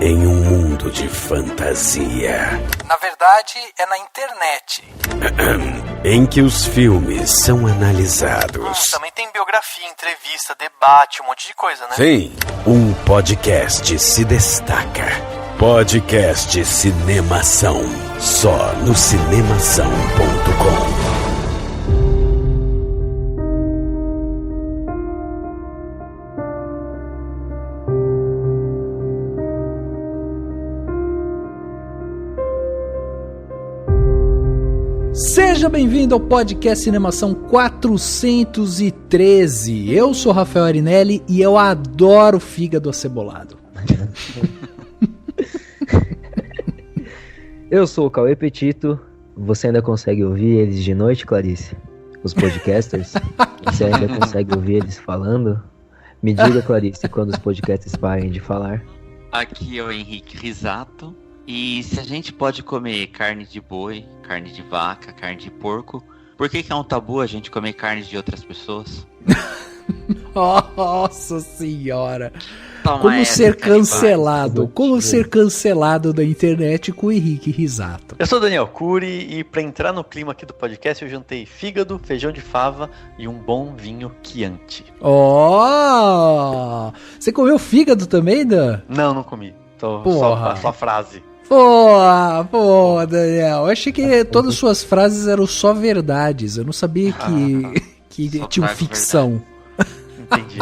em um mundo de fantasia. Na verdade, é na internet. Em que os filmes são analisados. Também tem biografia, entrevista, debate, um monte de coisa, né? Sim, um podcast se destaca. Podcast Cinemação. Só no cinemação.com. Seja bem-vindo ao podcast Cinemação 413. Eu sou Rafael Arinelli e eu adoro fígado acebolado. Eu sou o Cauê Petito. Você ainda consegue ouvir eles de noite, Clarice? Os podcasters? Você ainda consegue ouvir eles falando? Me diga, Clarice, quando os podcasters parem de falar. Aqui é o Henrique Risato. E se a gente pode comer carne de boi, carne de vaca, carne de porco, por que é um tabu a gente comer carne de outras pessoas? Nossa senhora! Toma Como essa, ser canibais. cancelado? Como ser cancelado da internet com o Henrique Risato? Eu sou o Daniel Cury e pra entrar no clima aqui do podcast eu jantei fígado, feijão de fava e um bom vinho Chianti. Ó! Você comeu fígado também, Dan? Não comi. Só a frase. Pô, Daniel, eu achei que todas as suas frases eram só verdades. Eu não sabia que tinha ficção. Entendi.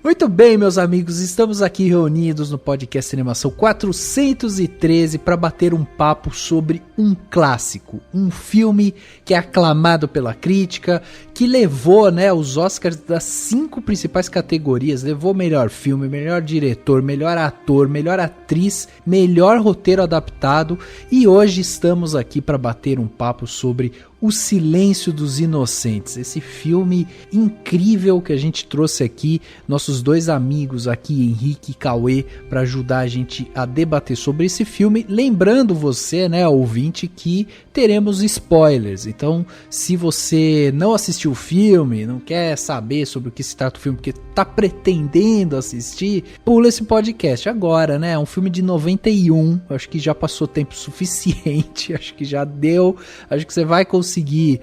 Muito bem, meus amigos, estamos aqui reunidos no podcast Cinemação 413 para bater um papo sobre um clássico, um filme que é aclamado pela crítica, que levou, né, os Oscars das 5 principais categorias, levou melhor filme, melhor diretor, melhor ator, melhor atriz, melhor roteiro adaptado, e hoje estamos aqui para bater um papo sobre O Silêncio dos Inocentes, esse filme incrível que a gente trouxe aqui, nossos dois amigos aqui, Henrique e Cauê, para ajudar a gente a debater sobre esse filme. Lembrando você, né, ouvinte, que teremos spoilers. Então, se você não assistiu o filme, não quer saber sobre o que se trata o filme, porque tá pretendendo assistir, pula esse podcast agora, né? É um filme de 91, acho que já passou tempo suficiente, acho que já deu, acho que você vai conseguir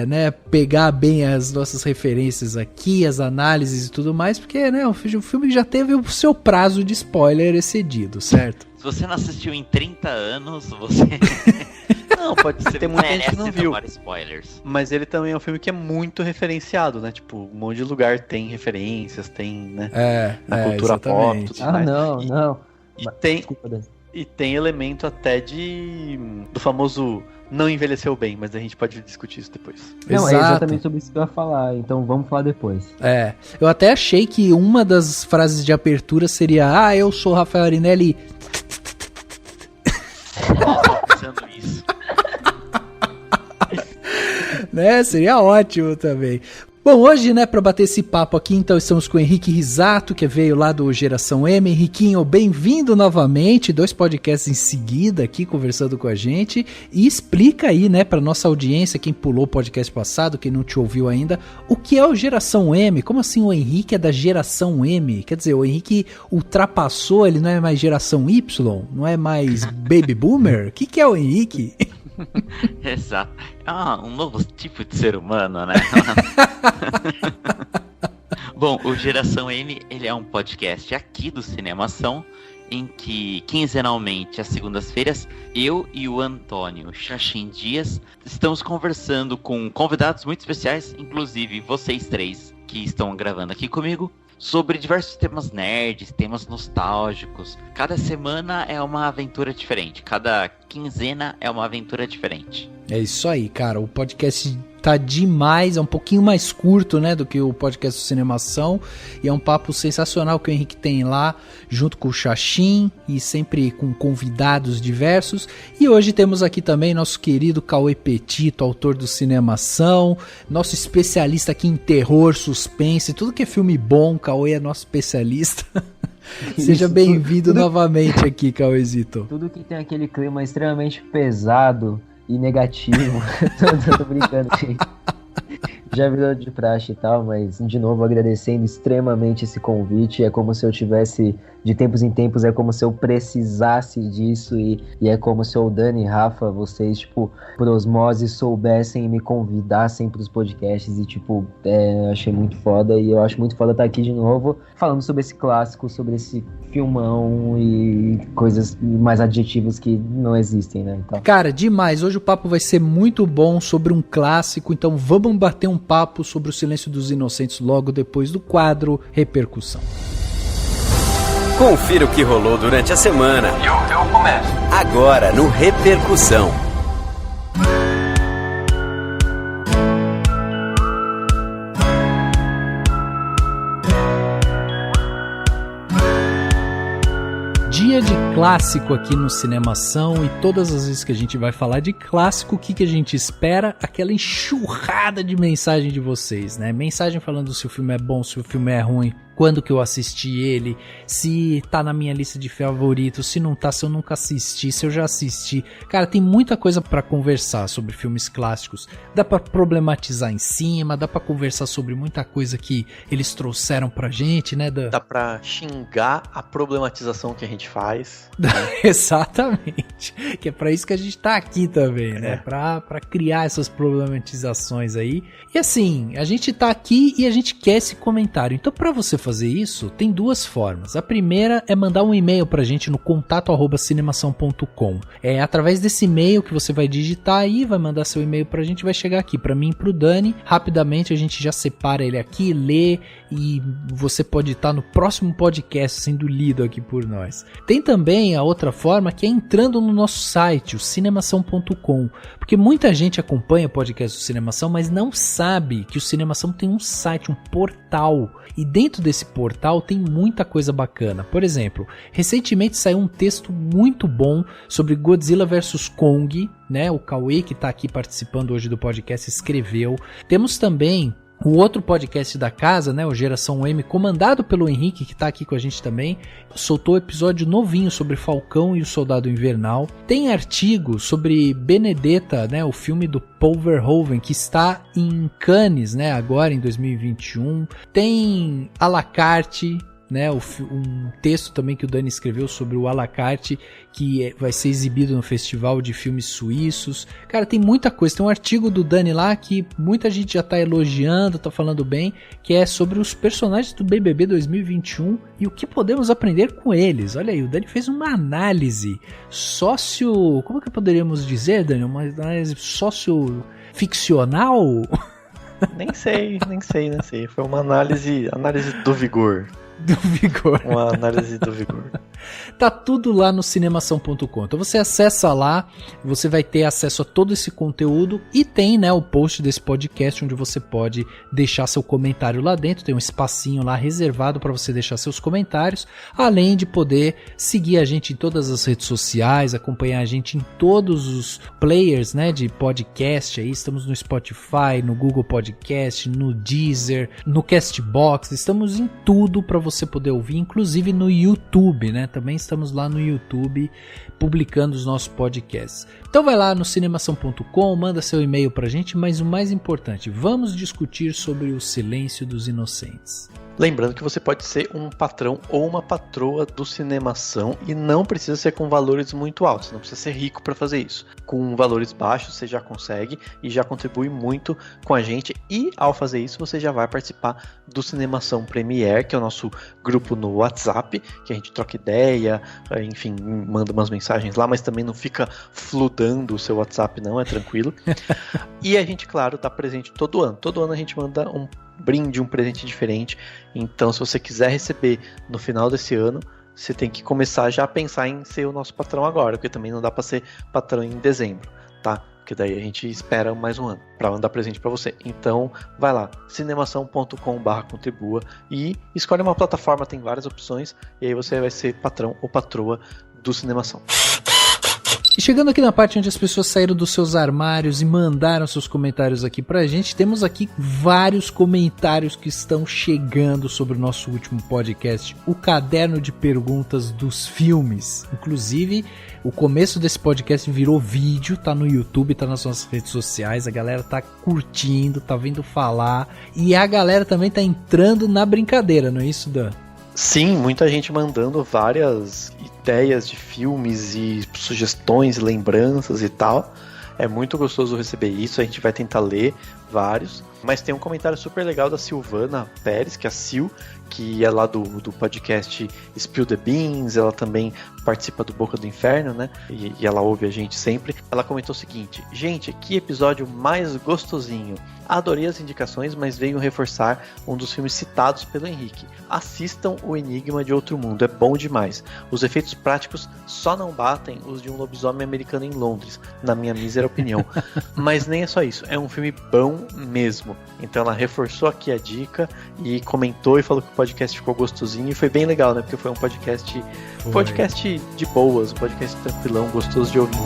né, pegar bem as nossas referências aqui, as análises e tudo mais, porque, né, o filme já teve o seu prazo de spoiler excedido, certo? Se você não assistiu em 30 anos, você... Não, pode ser, tem muita gente que não viu. Spoilers. Mas ele também é um filme que é muito referenciado, né? Tipo, um monte de lugar tem referências, tem, né? Na cultura pop, tudo mais. Não. E tem elemento até do famoso não envelheceu bem, mas a gente pode discutir isso depois. Não, Exato. É exatamente sobre isso que eu ia falar, então vamos falar depois. Eu até achei que uma das frases de abertura seria: eu sou Rafael Arinelli. Pensando isso. Né? Seria ótimo também. Bom, hoje, né, para bater esse papo aqui, então estamos com o Henrique Risato, que veio lá do Geração M. Henriquinho, bem-vindo novamente, 2 podcasts em seguida aqui conversando com a gente, e explica aí, né, para nossa audiência, quem pulou o podcast passado, quem não te ouviu ainda, o que é o Geração M? Como assim o Henrique é da Geração M? Quer dizer, o Henrique ultrapassou, ele não é mais Geração Y? Não é mais Baby Boomer? O que é o Henrique? Exato. Um novo tipo de ser humano, né? Bom, o Geração M, ele é um podcast aqui do Cinemação, em que quinzenalmente, às segundas-feiras, eu e o Antônio Xaxim Dias estamos conversando com convidados muito especiais, inclusive vocês 3 que estão gravando aqui comigo, sobre diversos temas nerds, temas nostálgicos. Cada semana é uma aventura diferente, cada quinzena é uma aventura diferente. É isso aí, cara, o podcast tá demais, é um pouquinho mais curto, né, do que o podcast do Cinemação, e é um papo sensacional que o Henrique tem lá, junto com o Xaxim, e sempre com convidados diversos, e hoje temos aqui também nosso querido Cauê Petito, autor do Cinemação, nosso especialista aqui em terror, suspense, tudo que é filme bom, Cauê é nosso especialista. Seja bem-vindo novamente aqui, Cauêzito. Tudo que tem aquele clima extremamente pesado e negativo. tô brincando, gente. Já virou de praxe e tal, mas de novo agradecendo extremamente esse convite. É como se eu tivesse, de tempos em tempos, é como se eu precisasse disso e é como se o Dani e Rafa, vocês, tipo, por osmose, soubessem e me convidassem pros podcasts e, tipo, achei muito foda e eu acho muito foda estar aqui de novo falando sobre esse clássico, sobre esse filmão e coisas mais adjetivos que não existem, né? Então... Cara, demais. Hoje o papo vai ser muito bom sobre um clássico, então vamos bater um papo sobre O Silêncio dos Inocentes logo depois do quadro Repercussão. Confira o que rolou durante a semana. Eu começo. Agora no Repercussão. Dia de clássico aqui no Cinemação, e todas as vezes que a gente vai falar de clássico, o que a gente espera? Aquela enxurrada de mensagem de vocês, né? Mensagem falando se o filme é bom, se o filme é ruim, quando que eu assisti ele, se tá na minha lista de favoritos, se não tá, se eu nunca assisti, se eu já assisti. Cara, tem muita coisa pra conversar sobre filmes clássicos. Dá pra problematizar em cima, dá pra conversar sobre muita coisa que eles trouxeram pra gente, né? Dá pra xingar a problematização que a gente faz. Né? Exatamente. Que é pra isso que a gente tá aqui também, né? Pra criar essas problematizações aí. E assim, a gente tá aqui e a gente quer esse comentário. Então, pra você fazer isso, tem duas formas. A primeira é mandar um e-mail pra gente no contato@cinemação.com. É através desse e-mail que você vai digitar aí, vai mandar seu e-mail pra gente, vai chegar aqui pra mim e pro Dani. Rapidamente a gente já separa ele aqui, lê, e você pode estar no próximo podcast sendo lido aqui por nós. Tem também a outra forma, que é entrando no nosso site, o cinemação.com, porque muita gente acompanha o podcast do Cinemação, mas não sabe que o Cinemação tem um site, um portal, e dentro desse portal tem muita coisa bacana. Por exemplo, recentemente saiu um texto muito bom sobre Godzilla vs Kong, né? O Cauê, que está aqui participando hoje do podcast, escreveu. Temos também o outro podcast da casa, né, o Geração M, comandado pelo Henrique, que tá aqui com a gente também, soltou um episódio novinho sobre Falcão e o Soldado Invernal. Tem artigo sobre Benedetta, né, o filme do Paul Verhoeven, que está em Cannes, né, agora em 2021. Tem à la carte, né, um texto também que o Dani escreveu sobre o à la carte, que vai ser exibido no Festival de Filmes Suíços. Cara, tem muita coisa. Tem um artigo do Dani lá que muita gente já tá elogiando, tá falando bem, que é sobre os personagens do BBB 2021 e o que podemos aprender com eles. Olha aí, o Dani fez uma análise como que poderíamos dizer, Dani? Uma análise socio-ficcional? Nem sei. Foi uma análise do vigor. Do vigor. Uma análise do vigor. Tá tudo lá no cinemação.com. Então você acessa lá, você vai ter acesso a todo esse conteúdo e tem, né, o post desse podcast onde você pode deixar seu comentário lá dentro. Tem um espacinho lá reservado para você deixar seus comentários, além de poder seguir a gente em todas as redes sociais, acompanhar a gente em todos os players, né, de podcast aí. Estamos no Spotify, no Google Podcast, no Deezer, no Castbox. Estamos em tudo para você poder ouvir, inclusive no YouTube, né? Também estamos lá no YouTube publicando os nossos podcasts. Então vai lá no cinemação.com, manda seu e-mail pra gente, mas o mais importante, vamos discutir sobre O Silêncio dos Inocentes. Lembrando que você pode ser um patrão ou uma patroa do Cinemação e não precisa ser com valores muito altos, não precisa ser rico para fazer isso. Com valores baixos você já consegue e já contribui muito com a gente, e ao fazer isso você já vai participar do Cinemação Premiere, que é o nosso grupo no WhatsApp, que a gente troca ideia, enfim, manda umas mensagens lá, mas também não fica fludando o seu WhatsApp não, é tranquilo. E a gente, claro, tá presente todo ano a gente manda um brinde, um presente diferente. Então, se você quiser receber no final desse ano, você tem que começar já a pensar em ser o nosso patrão agora, porque também não dá para ser patrão em dezembro, tá? Porque daí a gente espera mais um ano para mandar presente para você. Então, vai lá, cinemação.com/contribua e escolhe uma plataforma, tem várias opções, e aí você vai ser patrão ou patroa do Cinemação. E chegando aqui na parte onde as pessoas saíram dos seus armários e mandaram seus comentários aqui pra gente, temos aqui vários comentários que estão chegando sobre o nosso último podcast, o Caderno de Perguntas dos Filmes. Inclusive, o começo desse podcast virou vídeo, tá no YouTube, tá nas nossas redes sociais, a galera tá curtindo, tá vindo falar, e a galera também tá entrando na brincadeira, não é isso, Dan? Sim, muita gente mandando várias ideias de filmes e sugestões, lembranças e tal. É muito gostoso receber isso, a gente vai tentar ler vários. Mas tem um comentário super legal da Silvana Pérez, que é a Sil, que é lá do podcast Spill the Beans, ela também participa do Boca do Inferno, né? E ela ouve a gente sempre. Ela comentou o seguinte: gente, que episódio mais gostosinho. Adorei as indicações, mas veio reforçar um dos filmes citados pelo Henrique. Assistam O Enigma de Outro Mundo, é bom demais. Os efeitos práticos só não batem os de um lobisomem americano em Londres, na minha mísera opinião. Mas nem é só isso, é um filme bom mesmo. Então ela reforçou aqui a dica e comentou e falou que o podcast ficou gostosinho, e foi bem legal, né? Porque foi um podcast de boas, um podcast tranquilão, gostoso de ouvir.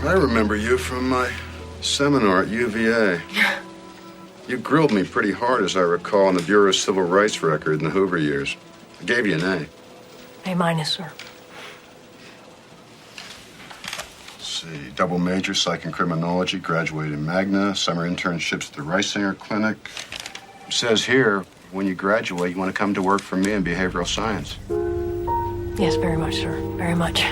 I remember you from my seminar at UVA. You grilled me pretty hard, as I recall, on the Bureau's Civil Rights record in the Hoover years. I gave you an A. A-, sir. Let's see, double major, psych and criminology, graduated in Magna, summer internships at the Reisinger Clinic. It says here, when you graduate, you want to come to work for me in behavioral science. Yes, very much, sir. Very much.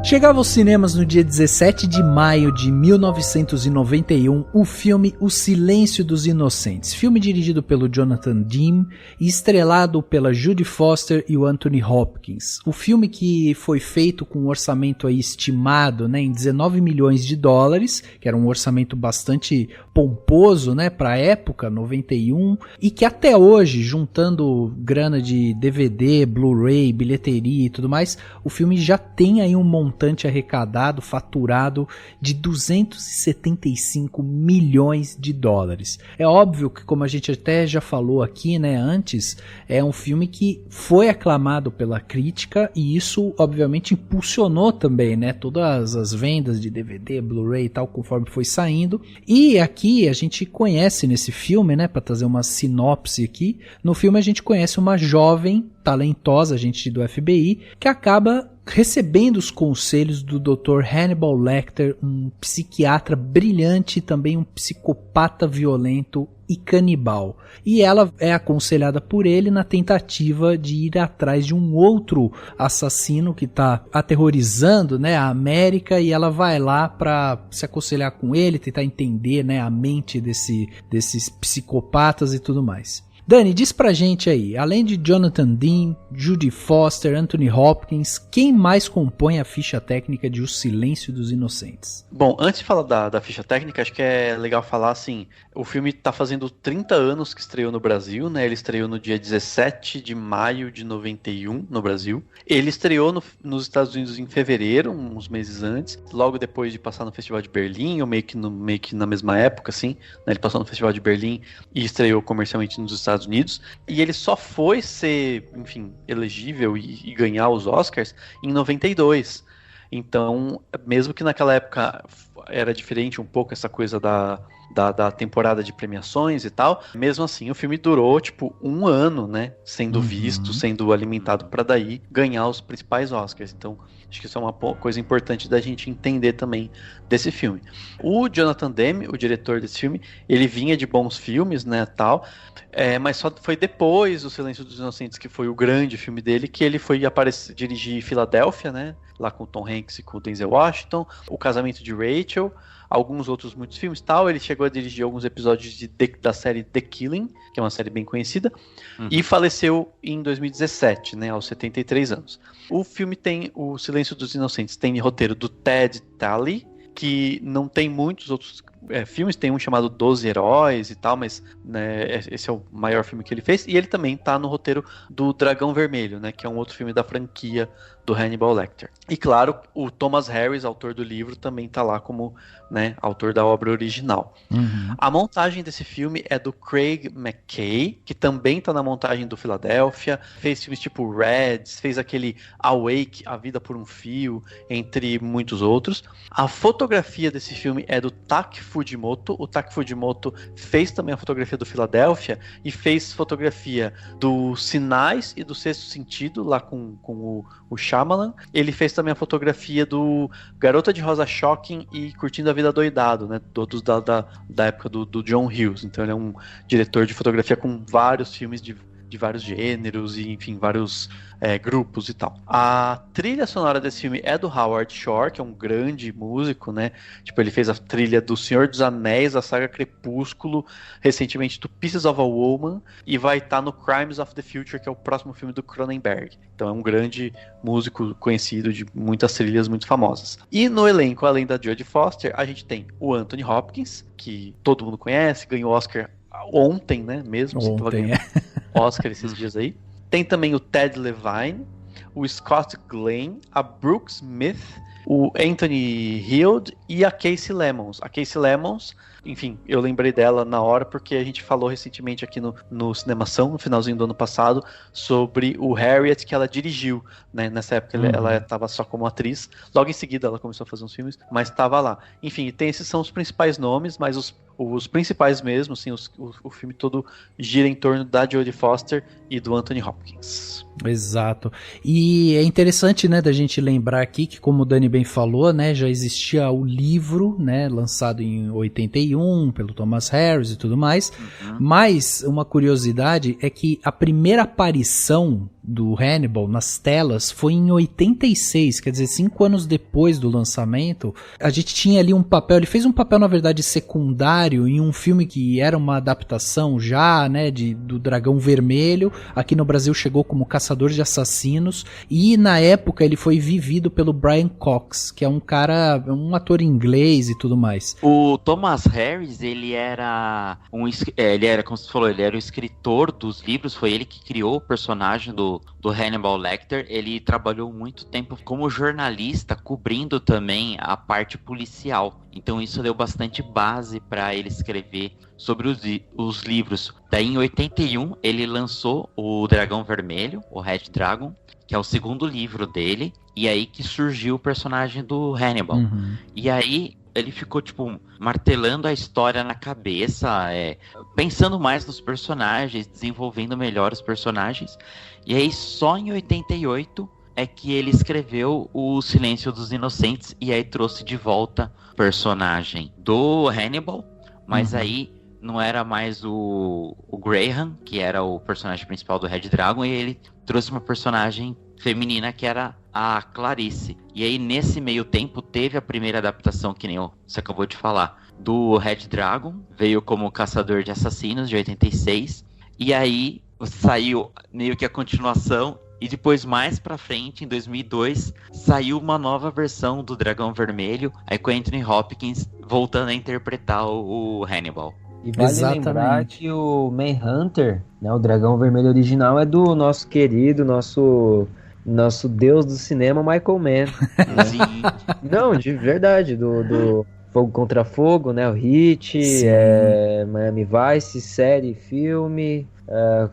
Chegava aos cinemas no dia 17 de maio de 1991 o filme O Silêncio dos Inocentes, filme dirigido pelo Jonathan Demme e estrelado pela Jodie Foster e o Anthony Hopkins. O filme que foi feito com um orçamento aí estimado, né, em 19 milhões de dólares, que era um orçamento bastante pomposo, né, para a época, 91, e que até hoje, juntando grana de DVD, Blu-ray, bilheteria e tudo mais, o filme já tem aí um montante arrecadado, faturado de 275 milhões de dólares. É óbvio que, como a gente até já falou aqui, né, antes, é um filme que foi aclamado pela crítica e isso, obviamente, impulsionou também, né, todas as vendas de DVD, Blu-ray e tal, conforme foi saindo. E aqui a gente conhece nesse filme, né, para trazer uma sinopse aqui, no filme a gente conhece uma jovem talentosa agente do FBI que acaba recebendo os conselhos do Dr. Hannibal Lecter, um psiquiatra brilhante e também um psicopata violento e canibal. E ela é aconselhada por ele na tentativa de ir atrás de um outro assassino que está aterrorizando, né, a América, e ela vai lá para se aconselhar com ele, tentar entender, né, a mente desses psicopatas e tudo mais. Dani, diz pra gente aí, além de Jonathan Demme, Jodie Foster, Anthony Hopkins, quem mais compõe a ficha técnica de O Silêncio dos Inocentes? Bom, antes de falar da ficha técnica, acho que é legal falar assim, o filme tá fazendo 30 anos que estreou no Brasil, né? Ele estreou no dia 17 de maio de 91 no Brasil. Ele estreou nos Estados Unidos em fevereiro, uns meses antes, logo depois de passar no Festival de Berlim, ou meio que na mesma época, assim, né? Ele passou no Festival de Berlim e estreou comercialmente nos Estados Unidos, e ele só foi ser, enfim, elegível e ganhar os Oscars em 92. Então, mesmo que naquela época era diferente um pouco essa coisa da temporada de premiações e tal, mesmo assim o filme durou tipo um ano, né, sendo visto, sendo alimentado para daí ganhar os principais Oscars. Então acho que isso é uma coisa importante da gente entender também desse filme. O Jonathan Demme, o diretor desse filme, ele vinha de bons filmes, né, tal, mas só foi depois O Silêncio dos Inocentes, que foi o grande filme dele, que ele foi dirigir Filadélfia, né, lá com o Tom Hanks e com o Denzel Washington, O Casamento de Rachel, alguns outros muitos filmes e tal. Ele chegou a dirigir alguns episódios da série The Killing, que é uma série bem conhecida, e faleceu em 2017, né, aos 73 anos. O filme tem O Silêncio dos Inocentes, tem roteiro do Ted Talley, que não tem muitos outros filmes, tem um chamado 12 Heróis e tal, mas né, esse é o maior filme que ele fez, e ele também tá no roteiro do Dragão Vermelho, né, que é um outro filme da franquia do Hannibal Lecter. E claro, o Thomas Harris, autor do livro, também tá lá como, né, autor da obra original. A montagem desse filme é do Craig McKay, que também tá na montagem do Philadelphia, fez filmes tipo Reds, fez aquele Awake, A Vida por um Fio, entre muitos outros. A fotografia desse filme é do Taki Fujimoto. O Taki Fujimoto fez também a fotografia do Philadelphia e fez fotografia do Sinais e do Sexto Sentido, lá com o Shyamalan. Ele fez também a fotografia do Garota de Rosa Shocking e Curtindo a Vida Doidado, né, todos da época do John Hughes. Então ele é um diretor de fotografia com vários filmes de vários gêneros e, enfim, vários grupos e tal. A trilha sonora desse filme é do Howard Shore, que é um grande músico, né? Tipo, ele fez a trilha do Senhor dos Anéis, a saga Crepúsculo, recentemente do Pieces of a Woman, e vai estar no Crimes of the Future, que é o próximo filme do Cronenberg. Então é um grande músico conhecido de muitas trilhas muito famosas. E no elenco, além da Jodie Foster, a gente tem o Anthony Hopkins, que todo mundo conhece, ganhou o Oscar ontem, né? Mesmo, você tava ganhando Oscar esses dias aí. Tem também o Ted Levine, o Scott Glenn, a Brooke Smith, o Anthony Heald e a Casey Lemons. A Casey Lemons, enfim, eu lembrei dela na hora porque a gente falou recentemente aqui no Cinemação, no finalzinho do ano passado, sobre o Harriet que ela dirigiu, né? Nessa época ela estava só como atriz, logo em seguida ela começou a fazer uns filmes, mas estava lá. Enfim, esses são os principais nomes, mas os principais mesmo, assim, o filme todo gira em torno da Jodie Foster e do Anthony Hopkins. Exato. E é interessante, né, da gente lembrar aqui que, como o Dani bem falou, né, já existia o livro, né, lançado em 81 pelo Thomas Harris e tudo mais, mas uma curiosidade é que a primeira aparição do Hannibal nas telas foi em 86, quer dizer, 5 anos depois do lançamento. A gente tinha ali um papel, ele fez um papel na verdade secundário em um filme que era uma adaptação já, né, do Dragão Vermelho. Aqui no Brasil chegou como Caçador de Assassinos, e na época ele foi vivido pelo Brian Cox, que é um cara, um ator inglês e tudo mais. O Thomas Harris, ele era como você falou, ele era o escritor dos livros, foi ele que criou o personagem do Hannibal Lecter. Ele trabalhou muito tempo como jornalista, cobrindo também a parte policial. Então isso deu bastante base para ele escrever sobre os livros. Daí em 81 ele lançou o Dragão Vermelho, o Red Dragon, que é o segundo livro dele, e aí que surgiu o personagem do Hannibal. E aí ele ficou, tipo, martelando a história na cabeça, pensando mais nos personagens, desenvolvendo melhor os personagens. E aí, só em 88 é que ele escreveu O Silêncio dos Inocentes, e aí trouxe de volta o personagem do Hannibal, mas aí não era mais o Graham, que era o personagem principal do Red Dragon, e ele trouxe uma personagem feminina que era a Clarice. E aí nesse meio tempo teve a primeira adaptação, que nem você acabou de falar, do Red Dragon, veio como Caçador de Assassinos de 86, e aí saiu meio que a continuação, e depois mais pra frente, em 2002, saiu uma nova versão do Dragão Vermelho, aí com Anthony Hopkins voltando a interpretar o Hannibal. E vale lembrar que o Manhunter, né, o Dragão Vermelho original, é do nosso querido, nosso deus do cinema, Michael Mann. Né? Sim. Não, de verdade, do Fogo Contra Fogo, né, o Hit, Miami Vice, série, filme,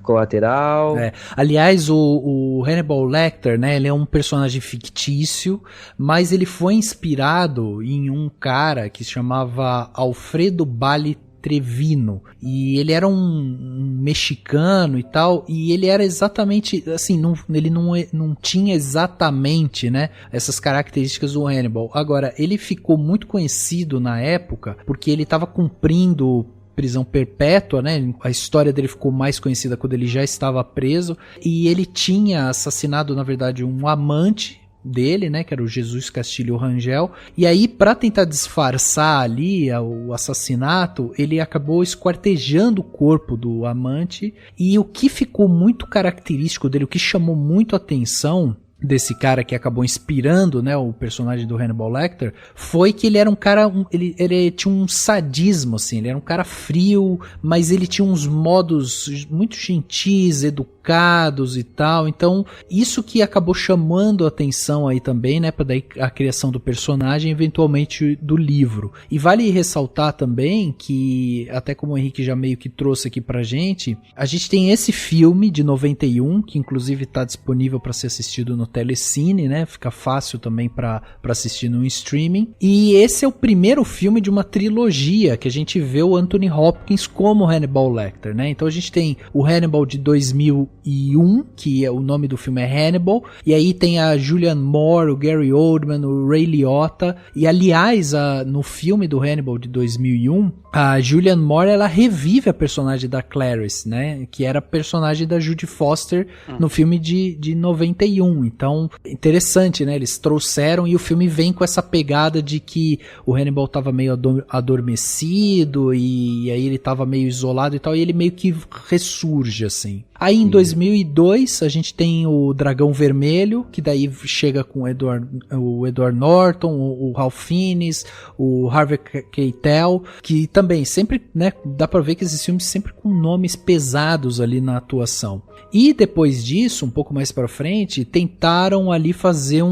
Colateral. Aliás, o Hannibal Lecter, né, ele é um personagem fictício, mas ele foi inspirado em um cara que se chamava Alfredo Bali Trevino, e ele era um mexicano e tal, e ele era exatamente assim, ele não tinha exatamente, né, essas características do Hannibal. Agora, ele ficou muito conhecido na época porque ele estava cumprindo prisão perpétua, né? A história dele ficou mais conhecida quando ele já estava preso, e ele tinha assassinado, na verdade, um amante dele, né, que era o Jesus Castilho Rangel, e aí pra tentar disfarçar ali o assassinato, ele acabou esquartejando o corpo do amante, e o que ficou muito característico dele, o que chamou muito a atenção desse cara que acabou inspirando, né, o personagem do Hannibal Lecter, foi que ele era um cara, ele tinha um sadismo, assim, ele era um cara frio, mas ele tinha uns modos muito gentis, educados e tal, então isso que acabou chamando a atenção aí também, né, para daí a criação do personagem, eventualmente do livro. E vale ressaltar também que, até como o Henrique já meio que trouxe aqui pra gente, a gente tem esse filme de 91, que inclusive tá disponível para ser assistido no Telecine, né? Fica fácil também para assistir no streaming. E esse é o primeiro filme de uma trilogia que a gente vê o Anthony Hopkins como Hannibal Lecter, né? Então a gente tem o Hannibal de 2001, que o nome do filme é Hannibal, e aí tem a Julianne Moore, o Gary Oldman, o Ray Liotta, e aliás, no filme do Hannibal de 2001, a Julianne Moore, ela revive a personagem da Clarice, né? Que era a personagem da Judy Foster no filme de 91. Então, interessante, né? Eles trouxeram e o filme vem com essa pegada de que o Hannibal tava meio adormecido e aí ele tava meio isolado e tal, e ele meio que ressurge, assim. Aí em 2002 a gente tem o Dragão Vermelho, que daí chega com o Edward Norton, o Ralph Fiennes, o Harvey Keitel, que também sempre, né, dá pra ver que esses filmes sempre com nomes pesados ali na atuação. E depois disso, um pouco mais pra frente, tentaram ali fazer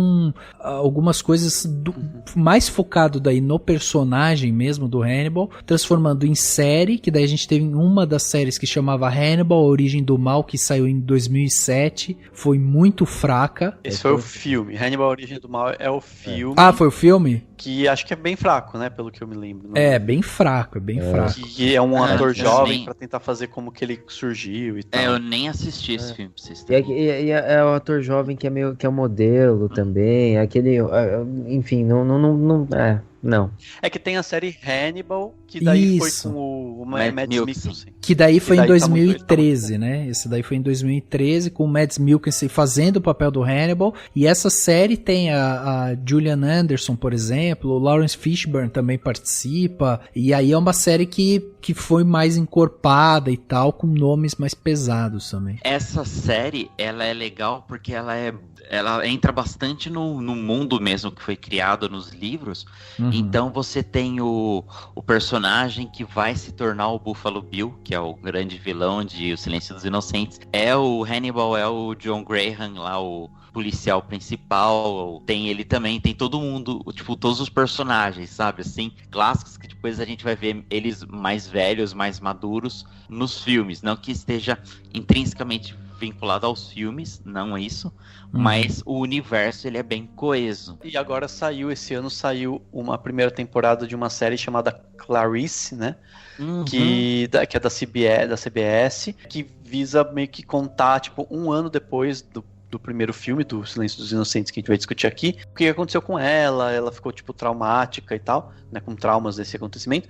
algumas coisas mais focado daí no personagem mesmo do Hannibal, transformando em série, que daí a gente teve uma das séries que chamava Hannibal, A Origem do Mal, que saiu em 2007, foi muito fraca. Esse foi o filme, Hannibal, A Origem do Mal é o filme. Ah, foi o filme? Que acho que é bem fraco, né, pelo que eu me lembro. Bem fraco, fraco. Que é um ator jovem pra tentar fazer como que ele surgiu e tal. Eu nem assisti esse filme, pra vocês terem. É o ator jovem que é meio que é o modelo também, aquele, enfim, não. É que tem a série Hannibal, que daí foi com o Mads Mikkelsen. Que daí foi em 2013, né? Esse daí foi em 2013, com o Mads Mikkelsen fazendo o papel do Hannibal. E essa série tem a Gillian Anderson, por exemplo, o Lawrence Fishburne também participa. E aí é uma série que foi mais encorpada e tal, com nomes mais pesados também. Essa série, ela é legal porque ela entra bastante no mundo mesmo que foi criado nos livros. Então você tem o personagem que vai se tornar o Buffalo Bill, que é o grande vilão de O Silêncio dos Inocentes. O Hannibal é o John Graham lá, o policial principal. Tem ele também, tem todo mundo, tipo, todos os personagens, sabe, assim, clássicos, que depois a gente vai ver eles mais velhos, mais maduros nos filmes. Não que esteja intrinsecamente vinculado aos filmes, não é isso, mas o universo ele é bem coeso. E agora esse ano saiu uma primeira temporada de uma série chamada Clarice, né? Que é da CBS, que visa meio que contar, tipo, um ano depois do primeiro filme, do Silêncio dos Inocentes, que a gente vai discutir aqui, o que aconteceu com ela ficou, tipo, traumática e tal, né, com traumas desse acontecimento.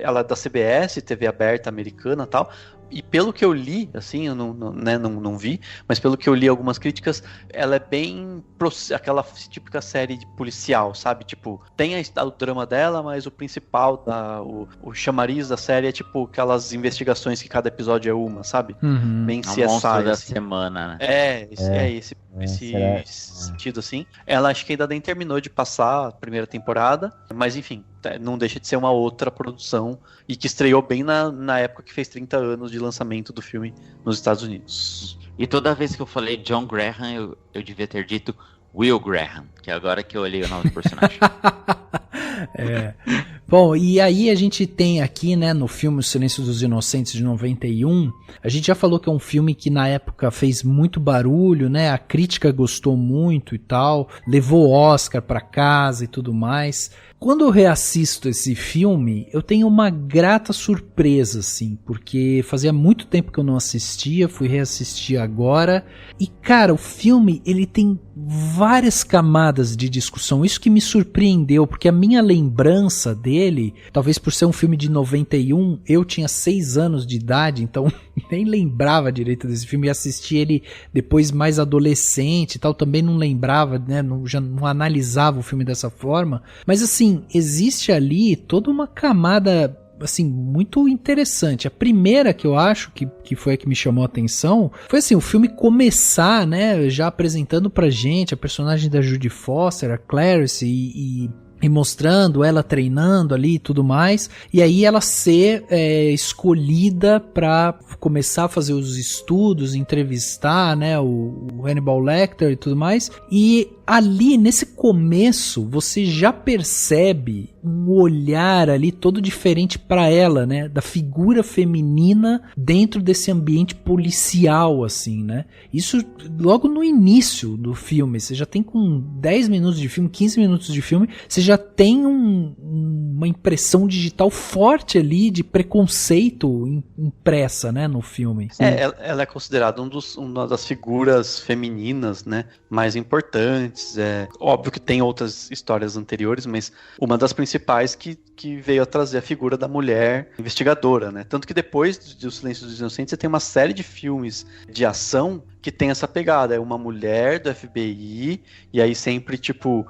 Ela é da CBS, TV aberta americana e tal, e pelo que eu li, assim, eu não vi, mas pelo que eu li algumas críticas, ela é bem aquela típica série de policial, sabe? Tipo, tem o drama dela, mas o principal, o chamariz da série é tipo aquelas investigações que cada episódio é uma, sabe? Bem CSI, monstro da assim. Semana, né? Esse sentido, assim. Ela acho que ainda nem terminou de passar a primeira temporada, mas enfim, não deixa de ser uma outra produção e que estreou bem na época que fez 30 anos de lançamento do filme nos Estados Unidos. E toda vez que eu falei John Graham, eu devia ter dito Will Graham, que é agora que eu olhei o nome do personagem. Bom, e aí a gente tem aqui, né, no filme O Silêncio dos Inocentes de 91, a gente já falou que é um filme que na época fez muito barulho, né, a crítica gostou muito e tal, levou Oscar pra casa e tudo mais. Quando eu reassisto esse filme, eu tenho uma grata surpresa, assim, porque fazia muito tempo que eu não assistia, fui reassistir agora, e cara, o filme, ele tem várias camadas de discussão. Isso que me surpreendeu, porque a minha lembrança dele, talvez por ser um filme de 91, eu tinha 6 anos de idade, então nem lembrava direito desse filme, e assisti ele depois mais adolescente e tal, também não lembrava, né, já não analisava o filme dessa forma, mas assim, existe ali toda uma camada assim, muito interessante. A primeira que eu acho que foi a que me chamou a atenção foi assim, o filme começar, né, já apresentando pra gente a personagem da Jodie Foster, a Clarice, e mostrando ela treinando ali e tudo mais, e aí ela ser escolhida para começar a fazer os estudos, entrevistar, né, o Hannibal Lecter e tudo mais, e ali nesse começo você já percebe um olhar ali todo diferente para ela, né, da figura feminina dentro desse ambiente policial, assim, né, isso logo no início do filme, você já tem com 10 minutos de filme, 15 minutos de filme, você já tem uma impressão digital forte ali de preconceito impressa, né, no filme. Ela é considerada uma das figuras femininas, né, mais importantes. É óbvio que tem outras histórias anteriores, mas uma das principais que veio a trazer a figura da mulher investigadora, né? Tanto que depois do Silêncio dos Inocentes você tem uma série de filmes de ação que tem essa pegada, é uma mulher do FBI, e aí sempre, tipo,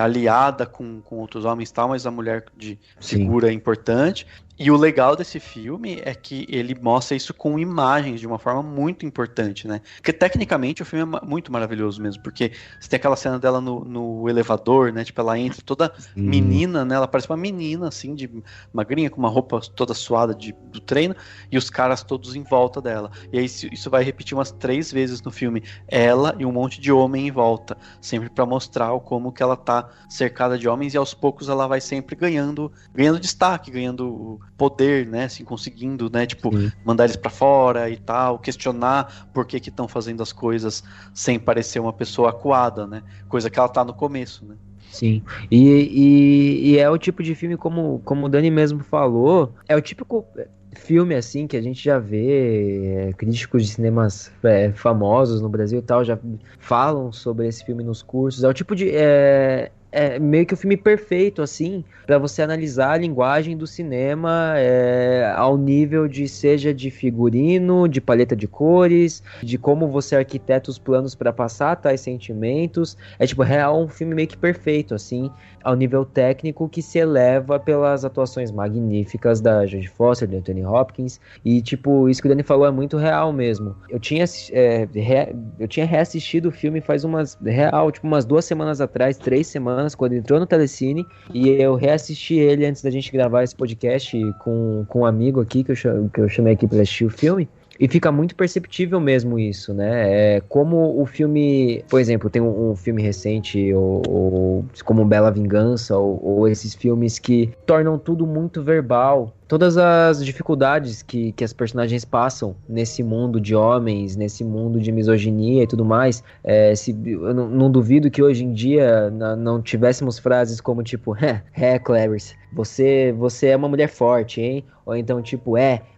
aliada com outros homens e tal, mas a mulher de figura importante. E o legal desse filme é que ele mostra isso com imagens de uma forma muito importante, né? Porque tecnicamente o filme é muito maravilhoso mesmo, porque você tem aquela cena dela no elevador, né? Tipo, ela entra toda menina, né? Ela parece uma menina, assim, de magrinha, com uma roupa toda suada do treino, e os caras todos em volta dela. E aí isso vai repetir umas 3 vezes no filme. Ela e um monte de homem em volta, sempre pra mostrar como que ela tá cercada de homens, e aos poucos ela vai sempre ganhando destaque, ganhando poder, né, assim, conseguindo, né, tipo, mandar eles pra fora e tal, questionar por que estão fazendo as coisas sem parecer uma pessoa acuada, né, coisa que ela tá no começo, né. Sim, e é o tipo de filme, como o Dani mesmo falou, é o típico filme, assim, que a gente já vê críticos de cinemas famosos no Brasil e tal, já falam sobre esse filme nos cursos, é o tipo de... É meio que o filme perfeito, assim, para você analisar a linguagem do cinema ao nível seja de figurino, de paleta de cores, de como você arquiteta os planos para passar tais sentimentos. É tipo, real um filme meio que perfeito, assim, ao nível técnico, que se eleva pelas atuações magníficas da Jodie Foster, do Anthony Hopkins, e tipo, isso que o Dani falou é muito real mesmo. Eu tinha reassistido o filme faz umas 2 semanas atrás, 3 semanas, quando entrou no Telecine, e eu reassisti ele antes da gente gravar esse podcast com um amigo aqui, que eu chamei aqui para assistir o filme, e fica muito perceptível mesmo isso, né, como o filme, por exemplo, tem um filme recente, ou como Bela Vingança, ou esses filmes que tornam tudo muito verbal, todas as dificuldades que as personagens passam nesse mundo de homens, nesse mundo de misoginia e tudo mais. Eu não duvido que hoje em dia não tivéssemos frases como tipo, Clarice, você é uma mulher forte, hein? Ou então tipo,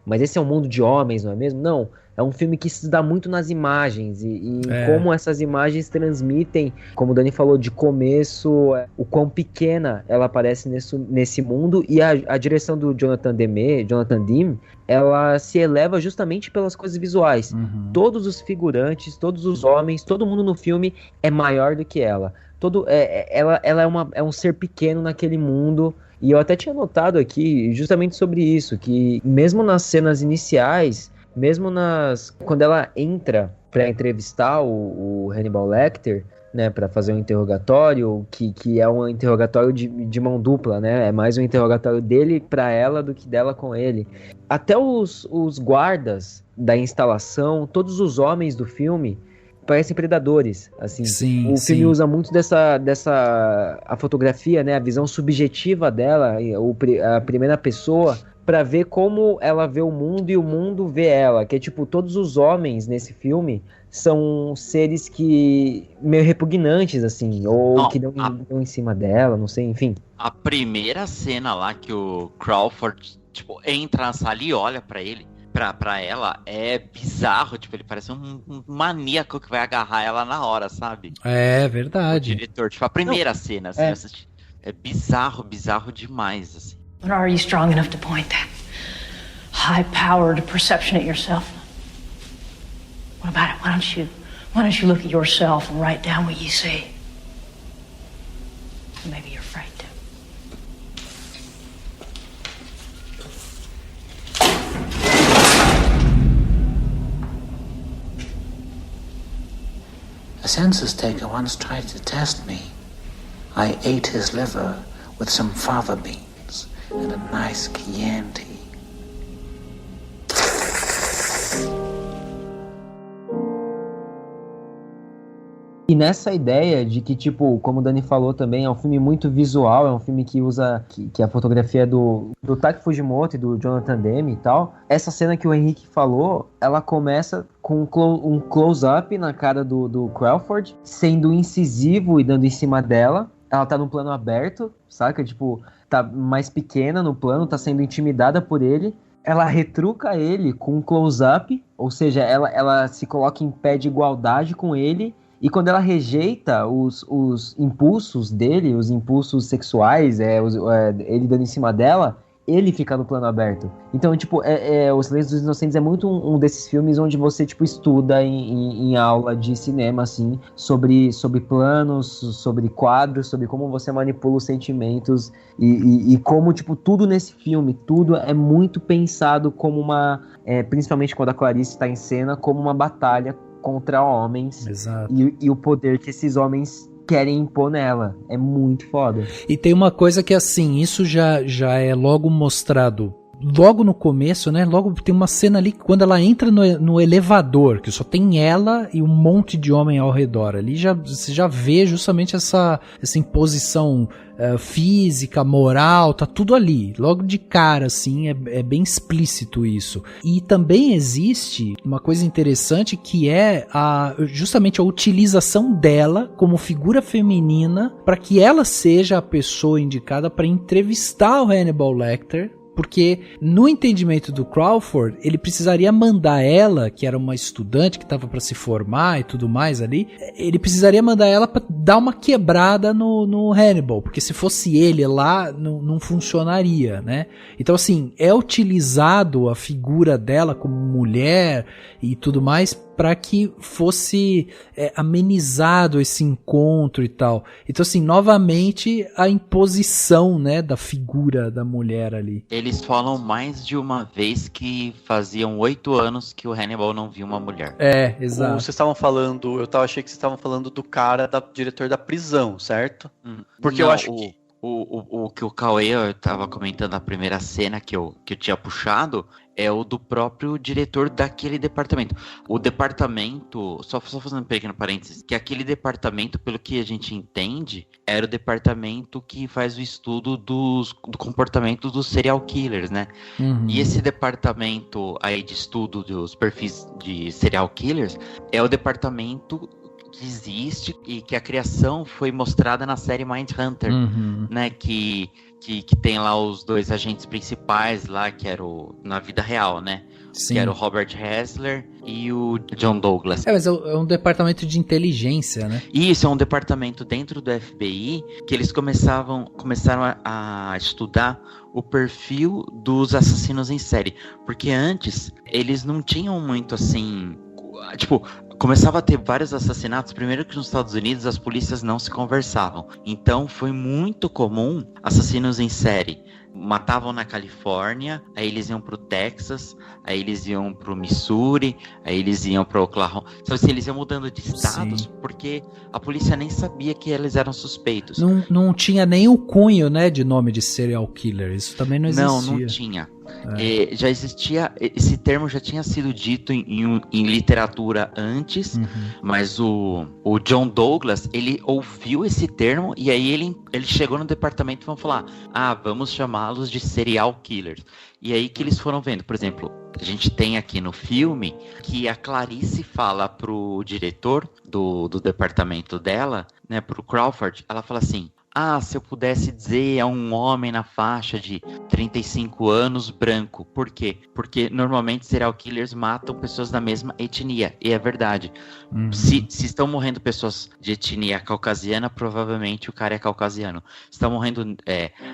mas esse é um mundo de homens, não é mesmo? Não, é um filme que se dá muito nas imagens e como essas imagens transmitem, como o Dani falou, de começo, o quão pequena ela aparece nesse mundo, e a direção do Jonathan Demme, ela se eleva justamente pelas coisas visuais. Todos os figurantes, todos os homens, todo mundo no filme é maior do que ela. Ela é um ser pequeno naquele mundo. E eu até tinha notado aqui justamente sobre isso, que mesmo nas cenas iniciais, quando ela entra para entrevistar o Hannibal Lecter, né, para fazer um interrogatório, que é um interrogatório de mão dupla, né, é mais um interrogatório dele para ela do que dela com ele. Até os guardas da instalação, todos os homens do filme parecem predadores, assim. O filme usa muito a fotografia, né, a visão subjetiva dela, a primeira pessoa, pra ver como ela vê o mundo e o mundo vê ela, que é tipo, todos os homens nesse filme são seres que meio repugnantes, assim, ou que dão em cima dela, não sei, enfim. A primeira cena lá que o Crawford, tipo, entra na sala e olha pra ele, pra ela é bizarro, tipo, ele parece um maníaco que vai agarrar ela na hora, sabe? É O verdade. diretor, tipo, a primeira cena, assim, eu assisti, é bizarro demais, assim. But are you strong enough to point that high-powered perception at yourself? What about it? Why don't you look at yourself and write down what you see? Maybe you're afraid to. A census taker once tried to test me. I ate his liver with some fava beans and a nice Chianti. E nessa ideia de que, tipo, como o Dani falou também, é um filme muito visual, é um filme que usa que a fotografia do Taki Fujimoto e do Jonathan Demme e tal. Essa cena que o Henrique falou, ela começa com um close-up na cara do Crawford, sendo incisivo e dando em cima dela. Ela tá num plano aberto, saca? Tipo, tá mais pequena no plano, tá sendo intimidada por ele. Ela retruca ele com um close-up, ou seja, ela se coloca em pé de igualdade com ele. E quando ela rejeita os impulsos dele, os impulsos sexuais, ele dando em cima dela, ele fica no plano aberto. Então, tipo, O Silêncio dos Inocentes é muito um desses filmes onde você, tipo, estuda em aula de cinema, assim, sobre planos, sobre quadros, sobre como você manipula os sentimentos e como, tipo, tudo nesse filme, tudo é muito pensado como principalmente quando a Clarice está em cena, como uma batalha contra homens. Exato. E o poder que esses homens querem impor nela. É muito foda. E tem uma coisa que, assim, isso já é logo mostrado logo no começo, né? Logo tem uma cena ali que quando ela entra no elevador, que só tem ela e um monte de homem ao redor. Ali você já vê justamente essa imposição física, moral, tá tudo ali. Logo de cara, assim, é bem explícito isso. E também existe uma coisa interessante que é justamente a utilização dela como figura feminina para que ela seja a pessoa indicada para entrevistar o Hannibal Lecter. Porque no entendimento do Crawford, ele precisaria mandar ela, que era uma estudante que estava para se formar e tudo mais ali, ele precisaria mandar ela para dar uma quebrada no Hannibal, porque se fosse ele lá, não funcionaria, né? Então, assim, é utilizado a figura dela como mulher e tudo mais para que fosse amenizado esse encontro e tal. Então, assim, novamente, a imposição, né, da figura da mulher ali. Eles falam mais de uma vez que faziam 8 anos que o Hannibal não viu uma mulher. É, exato. Vocês estavam falando, achei que vocês estavam falando do cara, diretor da prisão, certo? Porque não, eu acho que... O que o Cauê estava comentando na primeira cena que eu tinha puxado é o do próprio diretor daquele departamento. O departamento, só fazendo um pequeno parênteses, que aquele departamento, pelo que a gente entende, era o departamento que faz o estudo do comportamento dos serial killers, né? Uhum. E esse departamento aí de estudo dos perfis de serial killers é o departamento que existe e que a criação foi mostrada na série Mindhunter, né, que tem lá os dois agentes principais lá, que era na vida real, né? Sim. Que era o Robert Hessler e o John Douglas. Mas é um departamento de inteligência, né? Isso, é um departamento dentro do FBI que eles começaram a estudar o perfil dos assassinos em série. Porque antes, eles não tinham muito assim... Tipo, começava a ter vários assassinatos. Primeiro que nos Estados Unidos as polícias não se conversavam. Então foi muito comum assassinos em série. Matavam na Califórnia, aí eles iam pro Texas, aí eles iam pro Missouri, aí eles iam pro Oklahoma. Sabe assim, eles iam mudando de estados. Sim. Porque a polícia nem sabia que eles eram suspeitos. Não tinha nem o cunho, né, de nome de serial killer. Isso também não existia. Não tinha. Já existia, esse termo já tinha sido dito em literatura antes, mas o John Douglas, ele ouviu esse termo e aí ele chegou no departamento e vamos falar, vamos chamá-los de serial killers. E aí que eles foram vendo, por exemplo, a gente tem aqui no filme que a Clarice fala pro diretor do departamento dela, né, pro Crawford, ela fala assim, se eu pudesse dizer, é um homem na faixa de 35 anos, branco. Por quê? Porque normalmente serial killers matam pessoas da mesma etnia, e é verdade. Se estão morrendo pessoas de etnia caucasiana, provavelmente o cara é caucasiano. Se estão morrendo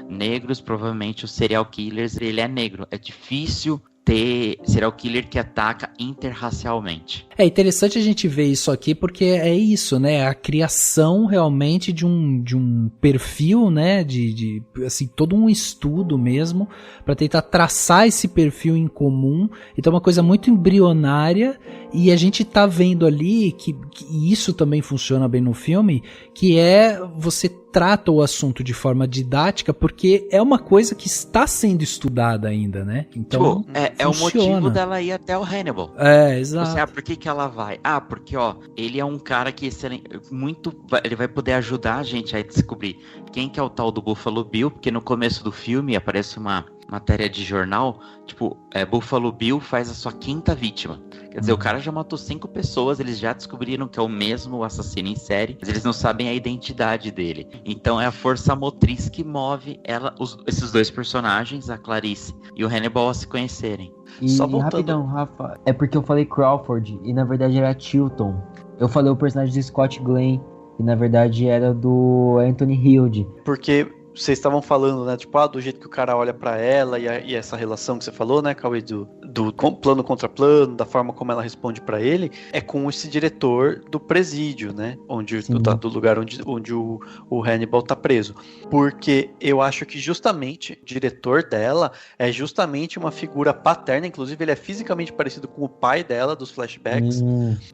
negros, provavelmente o serial killers, ele é negro. É difícil ter serial killer que ataca interracialmente. É interessante a gente ver isso aqui porque é isso, né? A criação realmente de um perfil, né? De assim, todo um estudo mesmo para tentar traçar esse perfil em comum. Então é uma coisa muito embrionária e a gente tá vendo ali que isso também funciona bem no filme, que é você trata o assunto de forma didática porque é uma coisa que está sendo estudada ainda, né? Então é o motivo dela ir até o Hannibal. Exato. Por que ela vai? Porque ele é um cara que ele vai poder ajudar a gente a descobrir quem que é o tal do Buffalo Bill, porque no começo do filme aparece uma matéria de jornal, Buffalo Bill faz a sua 5ª vítima. Quer dizer, o cara já matou 5 pessoas, eles já descobriram que é o mesmo assassino em série, mas eles não sabem a identidade dele. Então é a força motriz que move esses dois personagens, a Clarice e o Hannibal, a se conhecerem. E Só voltando. rapidão, Rafa, é porque eu falei Crawford e na verdade era Chilton. Eu falei o personagem do Scott Glenn e na verdade era do Anthony Hilde. Porque vocês estavam falando, né, do jeito que o cara olha pra ela e essa relação que você falou, né, Cauê, do plano contra plano, da forma como ela responde pra ele, é com esse diretor do presídio, né, do lugar onde o Hannibal tá preso. Porque eu acho que justamente o diretor dela é justamente uma figura paterna, inclusive ele é fisicamente parecido com o pai dela, dos flashbacks.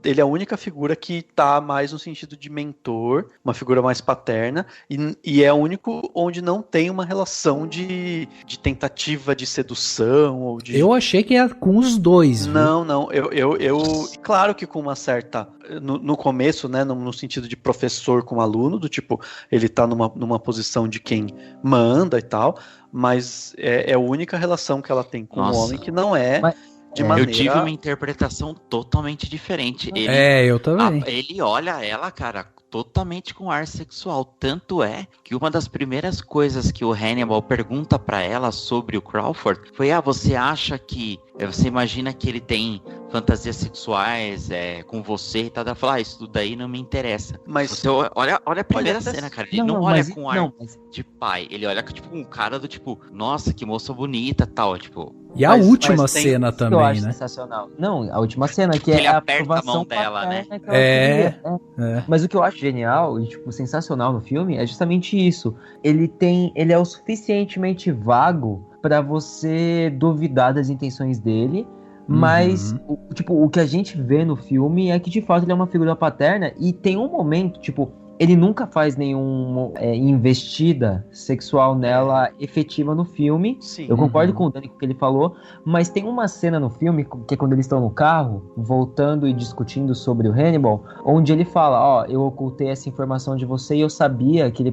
Ele é a única figura que tá mais no sentido de mentor, uma figura mais paterna, e é o único onde não tem uma relação de tentativa de sedução ou de... Eu achei que era com os dois. Não, eu claro que com uma certa no começo, né, no sentido de professor com aluno, do tipo, ele tá numa posição de quem manda e tal, mas é a única relação que ela tem com o homem que não é de maneira... Eu tive uma interpretação totalmente diferente. Eu também. Ele olha ela, cara, totalmente com ar sexual. Tanto é que uma das primeiras coisas que o Hannibal pergunta pra ela sobre o Crawford foi: você acha que... Você imagina que ele tem fantasias sexuais com você e tal? Ela fala: isso daí não me interessa. Mas você olha a primeira cena, cara. Ele não olha com ar de pai. Ele olha tipo um cara do tipo, nossa, que moça bonita, tal, tipo... E a última cena também, eu acho né? Sensacional. Não, a última cena que ele é a aperta a mão dela, né? Mas o que eu acho genial e tipo sensacional no filme é justamente isso. Ele é o suficientemente vago pra você duvidar das intenções dele, mas o que a gente vê no filme é que de fato ele é uma figura paterna e tem um momento, ele nunca faz nenhuma investida sexual nela efetiva no filme. Sim. Eu concordo com o Dani com o que ele falou, mas tem uma cena no filme, que é quando eles estão no carro, voltando e discutindo sobre o Hannibal, onde ele fala: eu ocultei essa informação de você e eu sabia que ele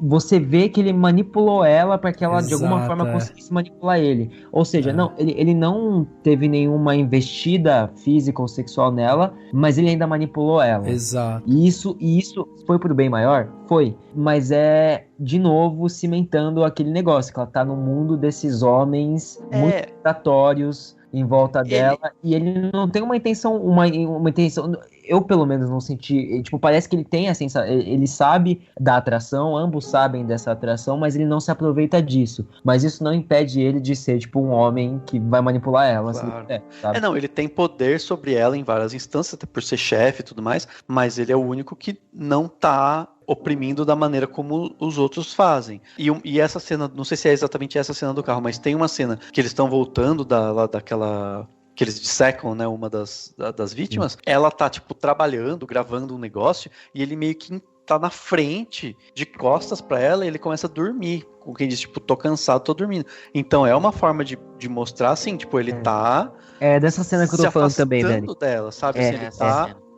você vê que ele manipulou ela para que ela de alguma forma conseguisse manipular ele. Ou seja, ele não teve nenhuma investida física ou sexual nela, mas ele ainda manipulou ela. Exato. E isso foi pro bem maior? Foi. Mas é, de novo, cimentando aquele negócio, que ela tá no mundo desses homens muito predatórios em volta dela, e ele não tem uma intenção, uma intenção, eu pelo menos não senti, parece que ele tem a sensação, ele sabe da atração, ambos sabem dessa atração, mas ele não se aproveita disso, mas isso não impede ele de ser, um homem que vai manipular ela, claro. Se ele quiser, sabe? Ele tem poder sobre ela em várias instâncias, até por ser chefe e tudo mais, mas ele é o único que não tá oprimindo da maneira como os outros fazem. E essa cena, não sei se é exatamente essa cena do carro, mas tem uma cena que eles estão voltando daquela... que eles dissecam, né, uma das vítimas. Ela tá, trabalhando, gravando um negócio, e ele meio que tá na frente, de costas pra ela, e ele começa a dormir. Com quem diz, tô cansado, tô dormindo. Então é uma forma de mostrar, assim, ele tá... É dessa cena que eu tô falando também, Dani. Dela, sabe?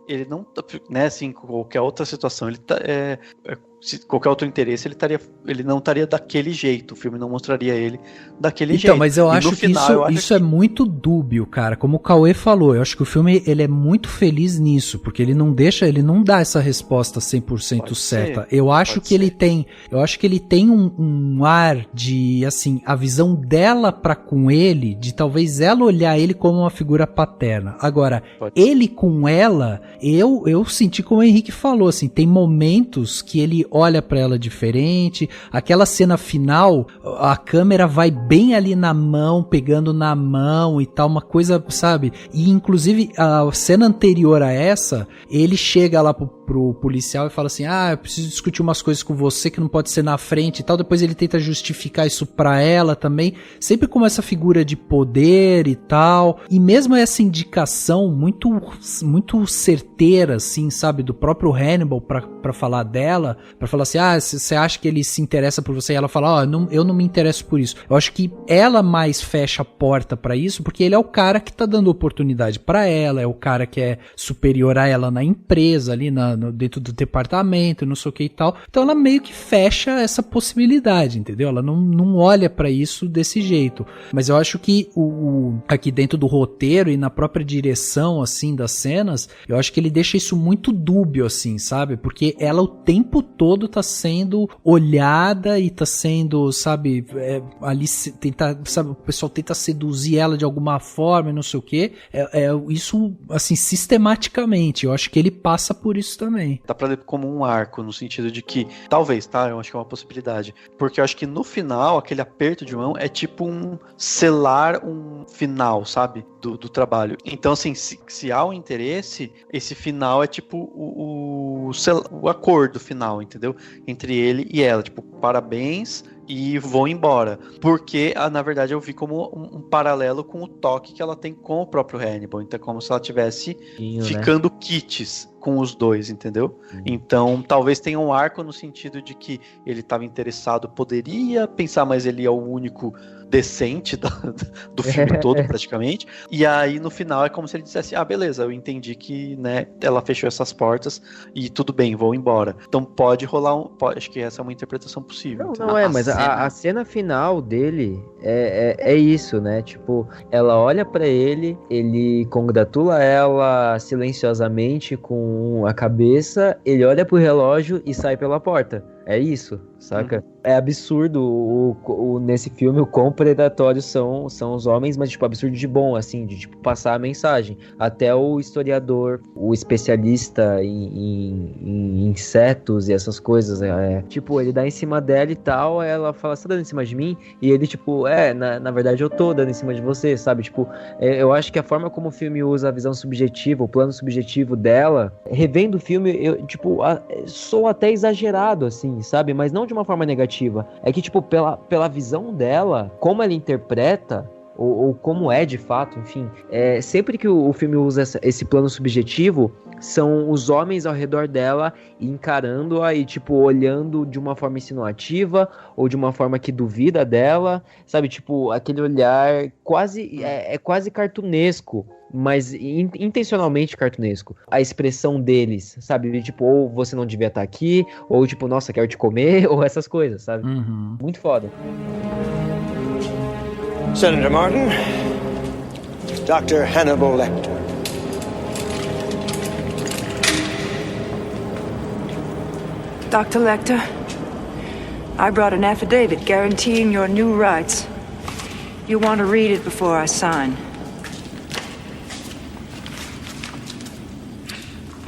Ele não, né, assim, qualquer outra situação, ele tá, se qualquer outro interesse, ele não estaria daquele jeito. O filme não mostraria ele daquele jeito. Então, mas eu acho que isso é muito dúbio, cara. Como o Cauê falou, eu acho que o filme ele é muito feliz nisso, porque ele não dá essa resposta 100% certa. Eu acho que ele tem um ar de, assim, a visão dela pra com ele, de talvez ela olhar ele como uma figura paterna. Agora, ele com ela, eu senti como o Henrique falou, assim, tem momentos que ele olha pra ela diferente, aquela cena final, a câmera vai bem ali na mão, pegando na mão e tal, uma coisa, sabe? E inclusive a cena anterior a essa, ele chega lá pro policial e fala assim, eu preciso discutir umas coisas com você que não pode ser na frente e tal, depois ele tenta justificar isso pra ela também, sempre como essa figura de poder e tal, e mesmo essa indicação muito certeira, assim, sabe, do próprio Hannibal pra falar dela, pra falar assim, você acha que ele se interessa por você? E ela fala, eu não me interesso por isso. Eu acho que ela mais fecha a porta pra isso, porque ele é o cara que tá dando oportunidade pra ela, é o cara que é superior a ela na empresa, ali dentro do departamento, não sei o que e tal. Então ela meio que fecha essa possibilidade, entendeu? Ela não olha pra isso desse jeito. Mas eu acho que aqui dentro do roteiro e na própria direção, assim, das cenas, eu acho que ele deixa isso muito dúbio, assim, sabe? Porque ela o tempo todo tá sendo olhada e tá sendo, sabe, ali sabe, o pessoal tenta seduzir ela de alguma forma e não sei o que. Isso, assim, sistematicamente. Eu acho que ele passa por isso também. Dá pra ler como um arco, no sentido de que, talvez, tá? Eu acho que é uma possibilidade. Porque eu acho que no final, aquele aperto de mão é tipo selar um final, sabe? Do trabalho. Então, assim, se há um interesse, esse final é tipo o acordo final, entendeu? Entre ele e ela. Tipo, parabéns e vou embora. Porque, na verdade, eu vi como um paralelo com o toque que ela tem com o próprio Hannibal. Então é como se ela estivesse ficando kits com os dois, entendeu? Então, talvez tenha um arco no sentido de que ele estava interessado, poderia pensar, mas ele é o único decente do filme todo, praticamente. E aí, no final, é como se ele dissesse, beleza, eu entendi que, né, ela fechou essas portas e tudo bem, vou embora. Então pode rolar acho que essa é uma interpretação possível. Mas a cena final dele é isso, né? Tipo, ela olha pra ele congratula ela silenciosamente com a cabeça, ele olha pro relógio e sai pela porta. É isso, saca? É absurdo nesse filme o quão predatórios são os homens, mas tipo, absurdo de bom, assim, de tipo, passar a mensagem. Até o historiador, o especialista em insetos e essas coisas, tipo, ele dá em cima dela e tal, ela fala, você tá dando em cima de mim? E ele, tipo, na verdade eu tô dando em cima de você, sabe? Tipo, eu acho que a forma como o filme usa a visão subjetiva, o plano subjetivo dela, revendo o filme, eu, tipo, sou até exagerado, assim, sabe? Mas não de uma forma negativa. É que, tipo, pela visão dela, como ela interpreta, ou como é de fato, enfim, sempre que o filme usa esse plano subjetivo, são os homens ao redor dela encarando-a e, tipo, olhando de uma forma insinuativa ou de uma forma que duvida dela, sabe? Tipo, aquele olhar quase cartunesco, mas intencionalmente cartunesco. A expressão deles, sabe? Tipo, ou você não devia estar aqui, ou tipo, nossa, quero te comer, ou essas coisas, sabe? Muito foda. Senator Martin, Dr. Hannibal Lecter. Dr. Lecter, I brought an affidavit guaranteeing your new rights. You want to read it before I sign?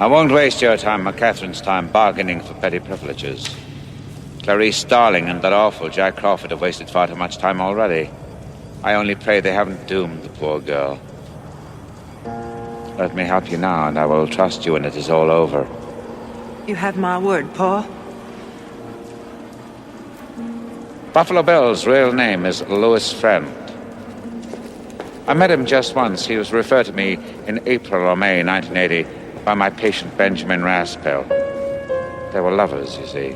I won't waste your time or Catherine's time bargaining for petty privileges. Clarice Starling and that awful Jack Crawford have wasted far too much time already. I only pray they haven't doomed the poor girl. Let me help you now, and I will trust you when it is all over. You have my word, Paul. Buffalo Bill's real name is Louis Friend. I met him just once. He was referred to me in April or May 1980 by my patient Benjamin Raspel. They were lovers, you see.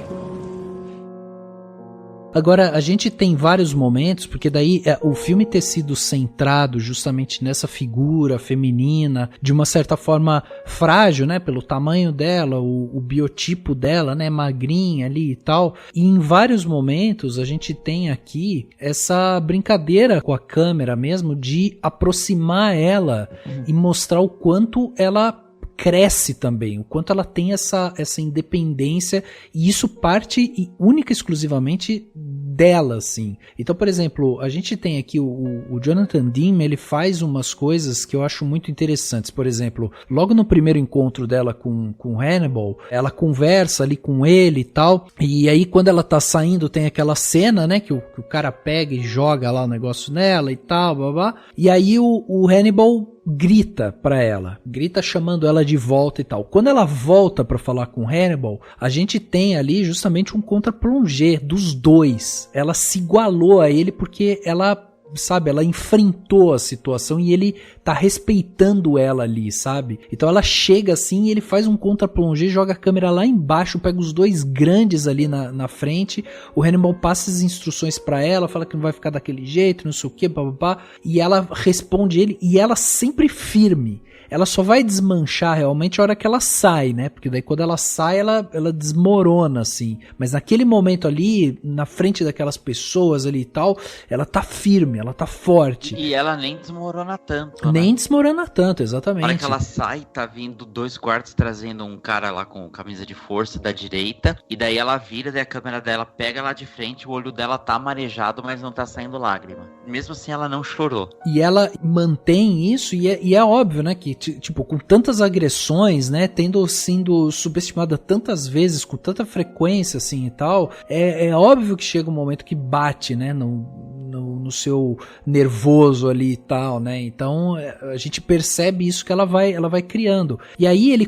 Agora, a gente tem vários momentos, porque daí o filme ter sido centrado justamente nessa figura feminina, de uma certa forma frágil, né, pelo tamanho dela, o biotipo dela, né, magrinha ali e tal, e em vários momentos a gente tem aqui essa brincadeira com a câmera mesmo, de aproximar ela e mostrar o quanto ela cresce também, o quanto ela tem essa independência, e isso parte única e exclusivamente dela, assim. Então, por exemplo, a gente tem aqui o Jonathan Demme, ele faz umas coisas que eu acho muito interessantes. Por exemplo, logo no primeiro encontro dela com Hannibal, ela conversa ali com ele e tal, e aí quando ela tá saindo tem aquela cena, né, que o cara pega e joga lá o negócio nela e tal, blá, blá, e aí o Hannibal grita pra ela, grita chamando ela de volta e tal. Quando ela volta pra falar com Hannibal, a gente tem ali justamente um contra-plongé dos dois. Ela se igualou a ele porque ela, sabe, ela enfrentou a situação e ele tá respeitando ela ali, sabe? Então ela chega assim e ele faz um contra-plongé, joga a câmera lá embaixo, pega os dois grandes ali na frente, o Hannibal passa as instruções pra ela, fala que não vai ficar daquele jeito, não sei o que, papapá, e ela responde ele, e ela sempre firme. Ela só vai desmanchar realmente a hora que ela sai, né? Porque daí quando ela sai, ela desmorona, assim. Mas naquele momento ali, na frente daquelas pessoas ali e tal, ela tá firme, ela tá forte. E ela nem desmorona tanto, Nem né? desmorona tanto, exatamente. Na hora que ela sai, tá vindo 2 guardas trazendo um cara lá com camisa de força da direita, e daí ela vira, daí a câmera dela pega lá de frente, o olho dela tá marejado, mas não tá saindo lágrima. Mesmo assim, ela não chorou. E ela mantém isso, e é óbvio, né, que tipo, com tantas agressões, né, tendo sido subestimada tantas vezes, com tanta frequência, assim, e tal, é óbvio que chega um momento que bate, né, no seu nervoso ali e tal, né, então a gente percebe isso que ela vai criando. E aí ele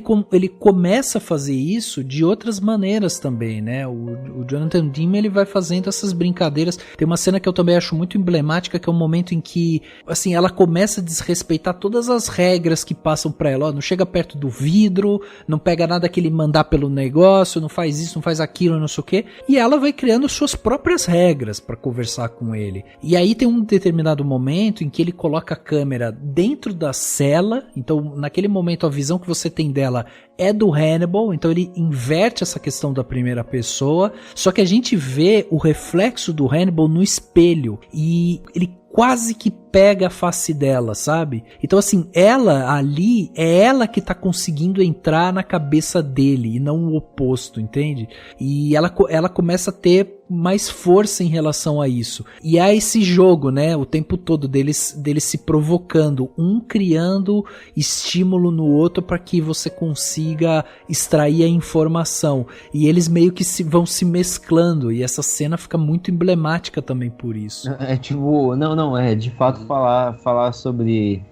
começa a fazer isso de outras maneiras também, né, o Jonathan Demme, ele vai fazendo essas brincadeiras. Tem uma cena que eu também acho muito emblemática, que é um momento em que, assim, ela começa a desrespeitar todas as regras que passam pra ela, ó, não chega perto do vidro, não pega nada que ele mandar pelo negócio, não faz isso, não faz aquilo, não sei o que, e ela vai criando suas próprias regras pra conversar com ele. E aí tem um determinado momento em que ele coloca a câmera dentro da cela, então naquele momento a visão que você tem dela é do Hannibal, então ele inverte essa questão da primeira pessoa, só que a gente vê o reflexo do Hannibal no espelho, e ele quase que pega a face dela, sabe? Então assim, ela ali, é ela que tá conseguindo entrar na cabeça dele e não o oposto, entende? E ela começa a ter mais força em relação a isso. E há esse jogo, né, o tempo todo deles se provocando, um criando estímulo no outro para que você consiga extrair a informação. E eles meio que vão se mesclando, e essa cena fica muito emblemática também por isso. É tipo, é de fato falar sobre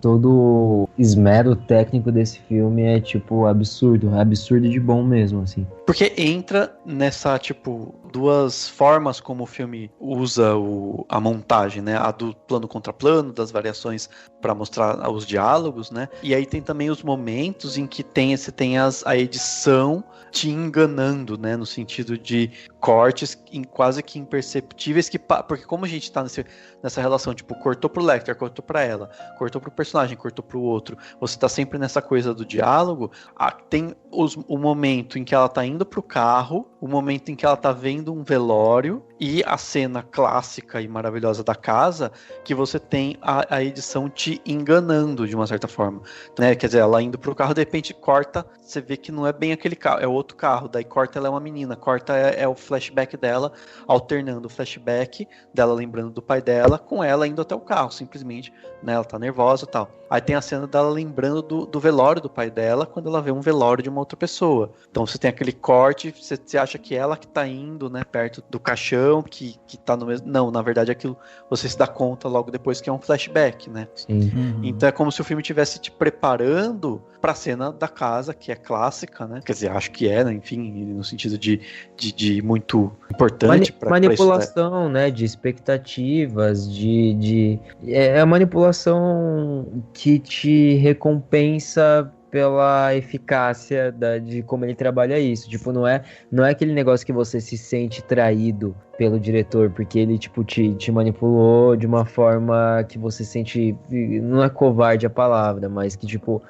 todo o esmero técnico desse filme é tipo absurdo de bom mesmo, assim. Porque entra nessa, tipo, duas formas como o filme usa a montagem, né? A do plano contra plano, das variações para mostrar os diálogos, né? E aí tem também os momentos em que tem a edição te enganando, né? No sentido de cortes quase que imperceptíveis, porque como a gente tá nessa relação, tipo, cortou pro Lecter, cortou pra ela, cortou pro personagem, cortou pro outro, você tá sempre nessa coisa do diálogo, tem o momento em que ela tá indo pro carro, o momento em que ela tá vendo um velório, e a cena clássica e maravilhosa da casa, que você tem a edição te enganando de uma certa forma, né? Quer dizer, ela indo pro carro, de repente corta, você vê que não é bem aquele carro, é outro carro, daí corta, ela é uma menina, corta é o flashback dela, alternando o flashback dela lembrando do pai dela, com ela indo até o carro, simplesmente, né? Ela tá nervosa e tal. Aí tem a cena dela lembrando do velório do pai dela, quando ela vê um velório de uma outra pessoa. Então você tem aquele corte, você acha que ela que tá indo, né, perto do caixão, que tá no mesmo... Não, na verdade aquilo você se dá conta logo depois que é um flashback, né? Sim. Então é como se o filme estivesse te preparando pra cena da casa, que é clássica, né? Quer dizer, acho que é, né? Enfim, no sentido de muito importante pra manipulação, né? De expectativas, é a manipulação que te recompensa pela eficácia de como ele trabalha isso. Tipo, não é aquele negócio que você se sente traído pelo diretor, porque ele, tipo, te manipulou de uma forma que você sente... Não é covarde a palavra, mas que, tipo...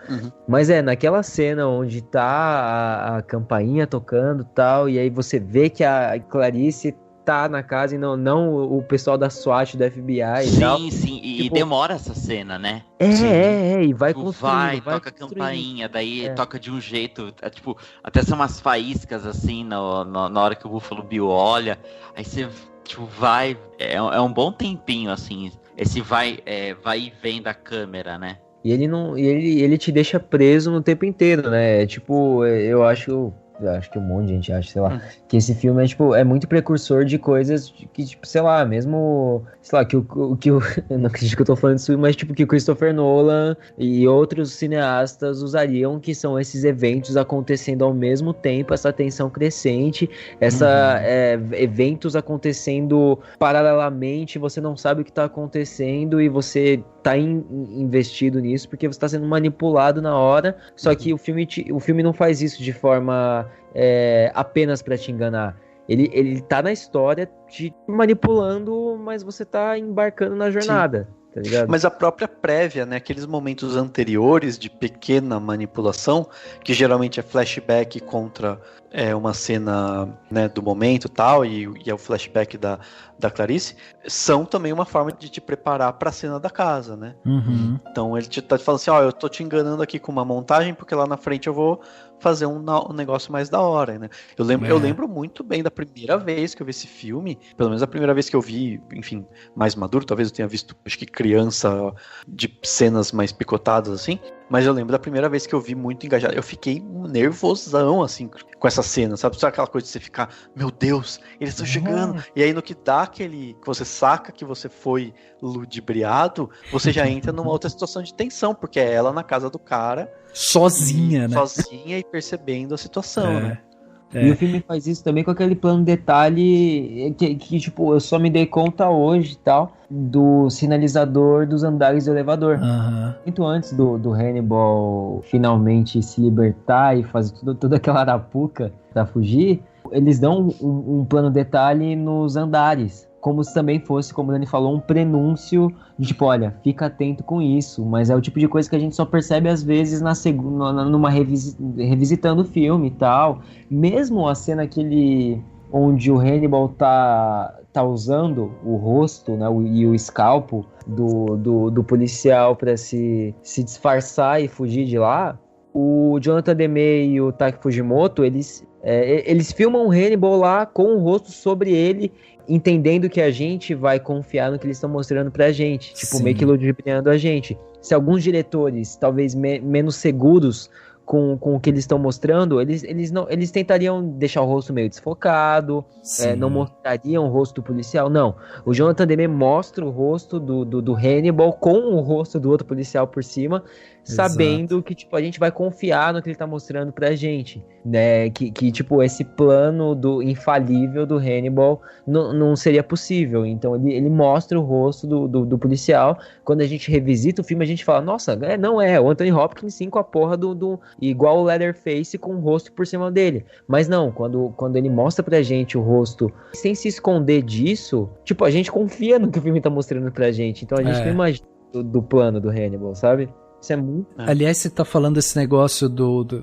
Mas naquela cena onde tá a campainha tocando e tal, e aí você vê que a Clarice tá na casa e não o pessoal da SWAT, do FBI e tal. Sim, e tipo, demora essa cena, né? E vai tipo, construindo. Toca a campainha, daí toca de um jeito, tipo, até são umas faíscas, assim, na hora que o Buffalo Bill olha, aí você, tipo, vai, é um bom tempinho, assim, esse vai e vem da câmera, né? E ele te deixa preso no tempo inteiro, né? Tipo, eu acho que um monte de gente acha, sei lá, que esse filme é muito precursor de coisas que, tipo, sei lá, mesmo, sei lá, que eu não acredito que eu tô falando isso, mas tipo, que o Christopher Nolan e outros cineastas usariam, que são esses eventos acontecendo ao mesmo tempo, essa tensão crescente, eventos acontecendo paralelamente, você não sabe o que tá acontecendo e você tá investido nisso porque você tá sendo manipulado na hora, só que o filme não faz isso de forma apenas pra te enganar. Ele tá na história te manipulando, mas você tá embarcando na jornada. Tá ligado? Mas a própria prévia, né, aqueles momentos anteriores de pequena manipulação, que geralmente é flashback contra uma cena, né, do momento e tal, e é o flashback da Clarice, são também uma forma de te preparar pra cena da casa, né? Então ele tá te falando assim, eu tô te enganando aqui com uma montagem, porque lá na frente eu vou fazer um negócio mais da hora, né? Eu lembro muito bem da primeira vez que eu vi esse filme, pelo menos a primeira vez que eu vi, enfim, mais maduro, talvez eu tenha visto, acho que criança, de cenas mais picotadas, assim, mas eu lembro da primeira vez que eu vi muito engajado, eu fiquei nervosão, assim, com essa cena, sabe? Sabe aquela coisa de você ficar, meu Deus, eles estão chegando, e aí no que dá que você saca que você foi ludibriado, você já entra numa outra situação de tensão, porque é ela na casa do cara, sozinha, né? Sozinha e percebendo a situação, né? E o filme faz isso também com aquele plano detalhe que tipo, eu só me dei conta hoje e tal, do sinalizador dos andares do elevador. Muito antes do Hannibal finalmente se libertar e fazer toda aquela arapuca pra fugir, eles dão um plano detalhe nos andares. Como se também fosse, como o Dani falou, um prenúncio de tipo, olha, fica atento com isso, mas é o tipo de coisa que a gente só percebe às vezes revisitando o filme e tal. Mesmo a cena onde o Hannibal tá usando o rosto, né, e o escalpo do policial para se disfarçar e fugir de lá, o Jonathan Demme e o Taki Fujimoto, eles filmam o Hannibal lá com o rosto sobre ele, entendendo que a gente vai confiar no que eles estão mostrando pra gente, tipo, meio que ludibriando a gente. Se alguns diretores, talvez menos seguros com o que eles estão mostrando, eles tentariam deixar o rosto meio desfocado, não mostrariam o rosto do policial, não. O Jonathan Demme mostra o rosto do Hannibal com o rosto do outro policial por cima, sabendo que, tipo, a gente vai confiar no que ele tá mostrando pra gente, né, que tipo, esse plano infalível do Hannibal não seria possível. Então ele mostra o rosto do policial. Quando a gente revisita o filme, a gente fala, nossa, o Anthony Hopkins sim, com a porra igual o Leatherface, com o rosto por cima dele. Mas não, quando ele mostra pra gente o rosto sem se esconder disso, tipo, a gente confia no que o filme tá mostrando pra gente. Então a gente não imagina do plano do Hannibal, sabe? Isso é muito... Aliás, você tá falando desse negócio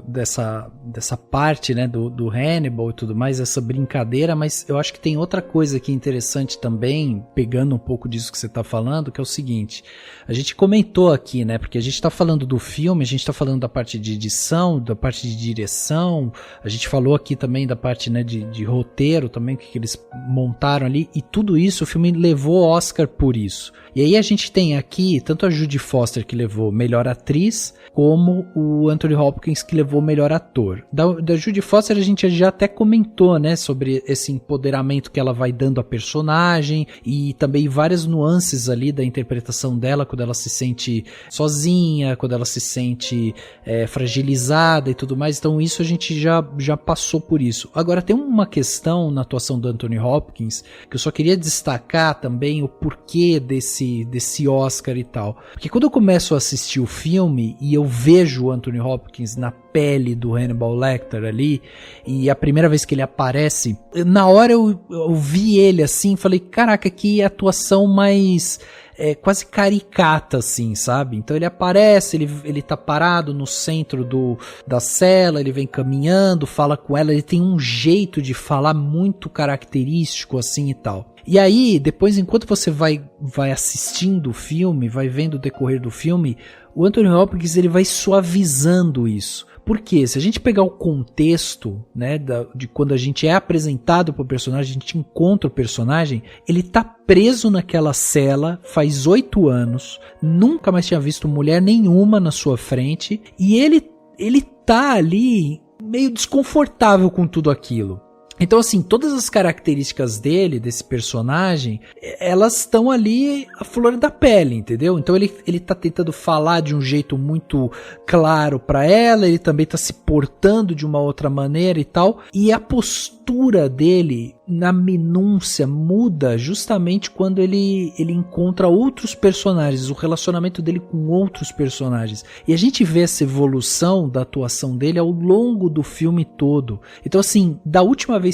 dessa parte, né, do Hannibal e tudo mais, essa brincadeira, mas eu acho que tem outra coisa aqui interessante também, pegando um pouco disso que você tá falando, que é o seguinte, a gente comentou aqui, né, porque a gente tá falando do filme, a gente tá falando da parte de edição, da parte de direção, a gente falou aqui também da parte, né, de roteiro também, que eles montaram ali, e tudo isso, o filme levou Oscar por isso. E aí a gente tem aqui tanto a Jodie Foster, que levou melhor atriz, como o Anthony Hopkins, que levou melhor ator. Da Jodie Foster a gente já até comentou, né, sobre esse empoderamento que ela vai dando à personagem e também várias nuances ali da interpretação dela, quando ela se sente sozinha, quando ela se sente fragilizada e tudo mais. Então isso a gente já passou por isso. Agora tem uma questão na atuação do Anthony Hopkins que eu só queria destacar também o porquê desse Oscar e tal. Porque quando eu começo a assistir o filme e eu vejo o Anthony Hopkins na pele do Hannibal Lecter ali, e a primeira vez que ele aparece, na hora eu vi ele assim, falei, caraca, que atuação mais quase caricata assim, sabe? Então ele aparece, ele tá parado no centro da cela, ele vem caminhando, fala com ela, ele tem um jeito de falar muito característico assim e tal. E aí, depois, enquanto você vai assistindo o filme, vai vendo o decorrer do filme, o Anthony Hopkins ele vai suavizando isso. Por quê? Se a gente pegar o contexto, né, de quando a gente é apresentado pro personagem, a gente encontra o personagem, ele tá preso naquela cela faz 8 anos, nunca mais tinha visto mulher nenhuma na sua frente, e ele tá ali meio desconfortável com tudo aquilo. Então, assim, todas as características desse personagem, elas estão ali à flor da pele, entendeu? Então ele tá tentando falar de um jeito muito claro pra ela, ele também tá se portando de uma outra maneira e tal, e a postura dele na minúcia muda justamente quando ele encontra outros personagens, o relacionamento dele com outros personagens. E a gente vê essa evolução da atuação dele ao longo do filme todo. Então, assim, da última vez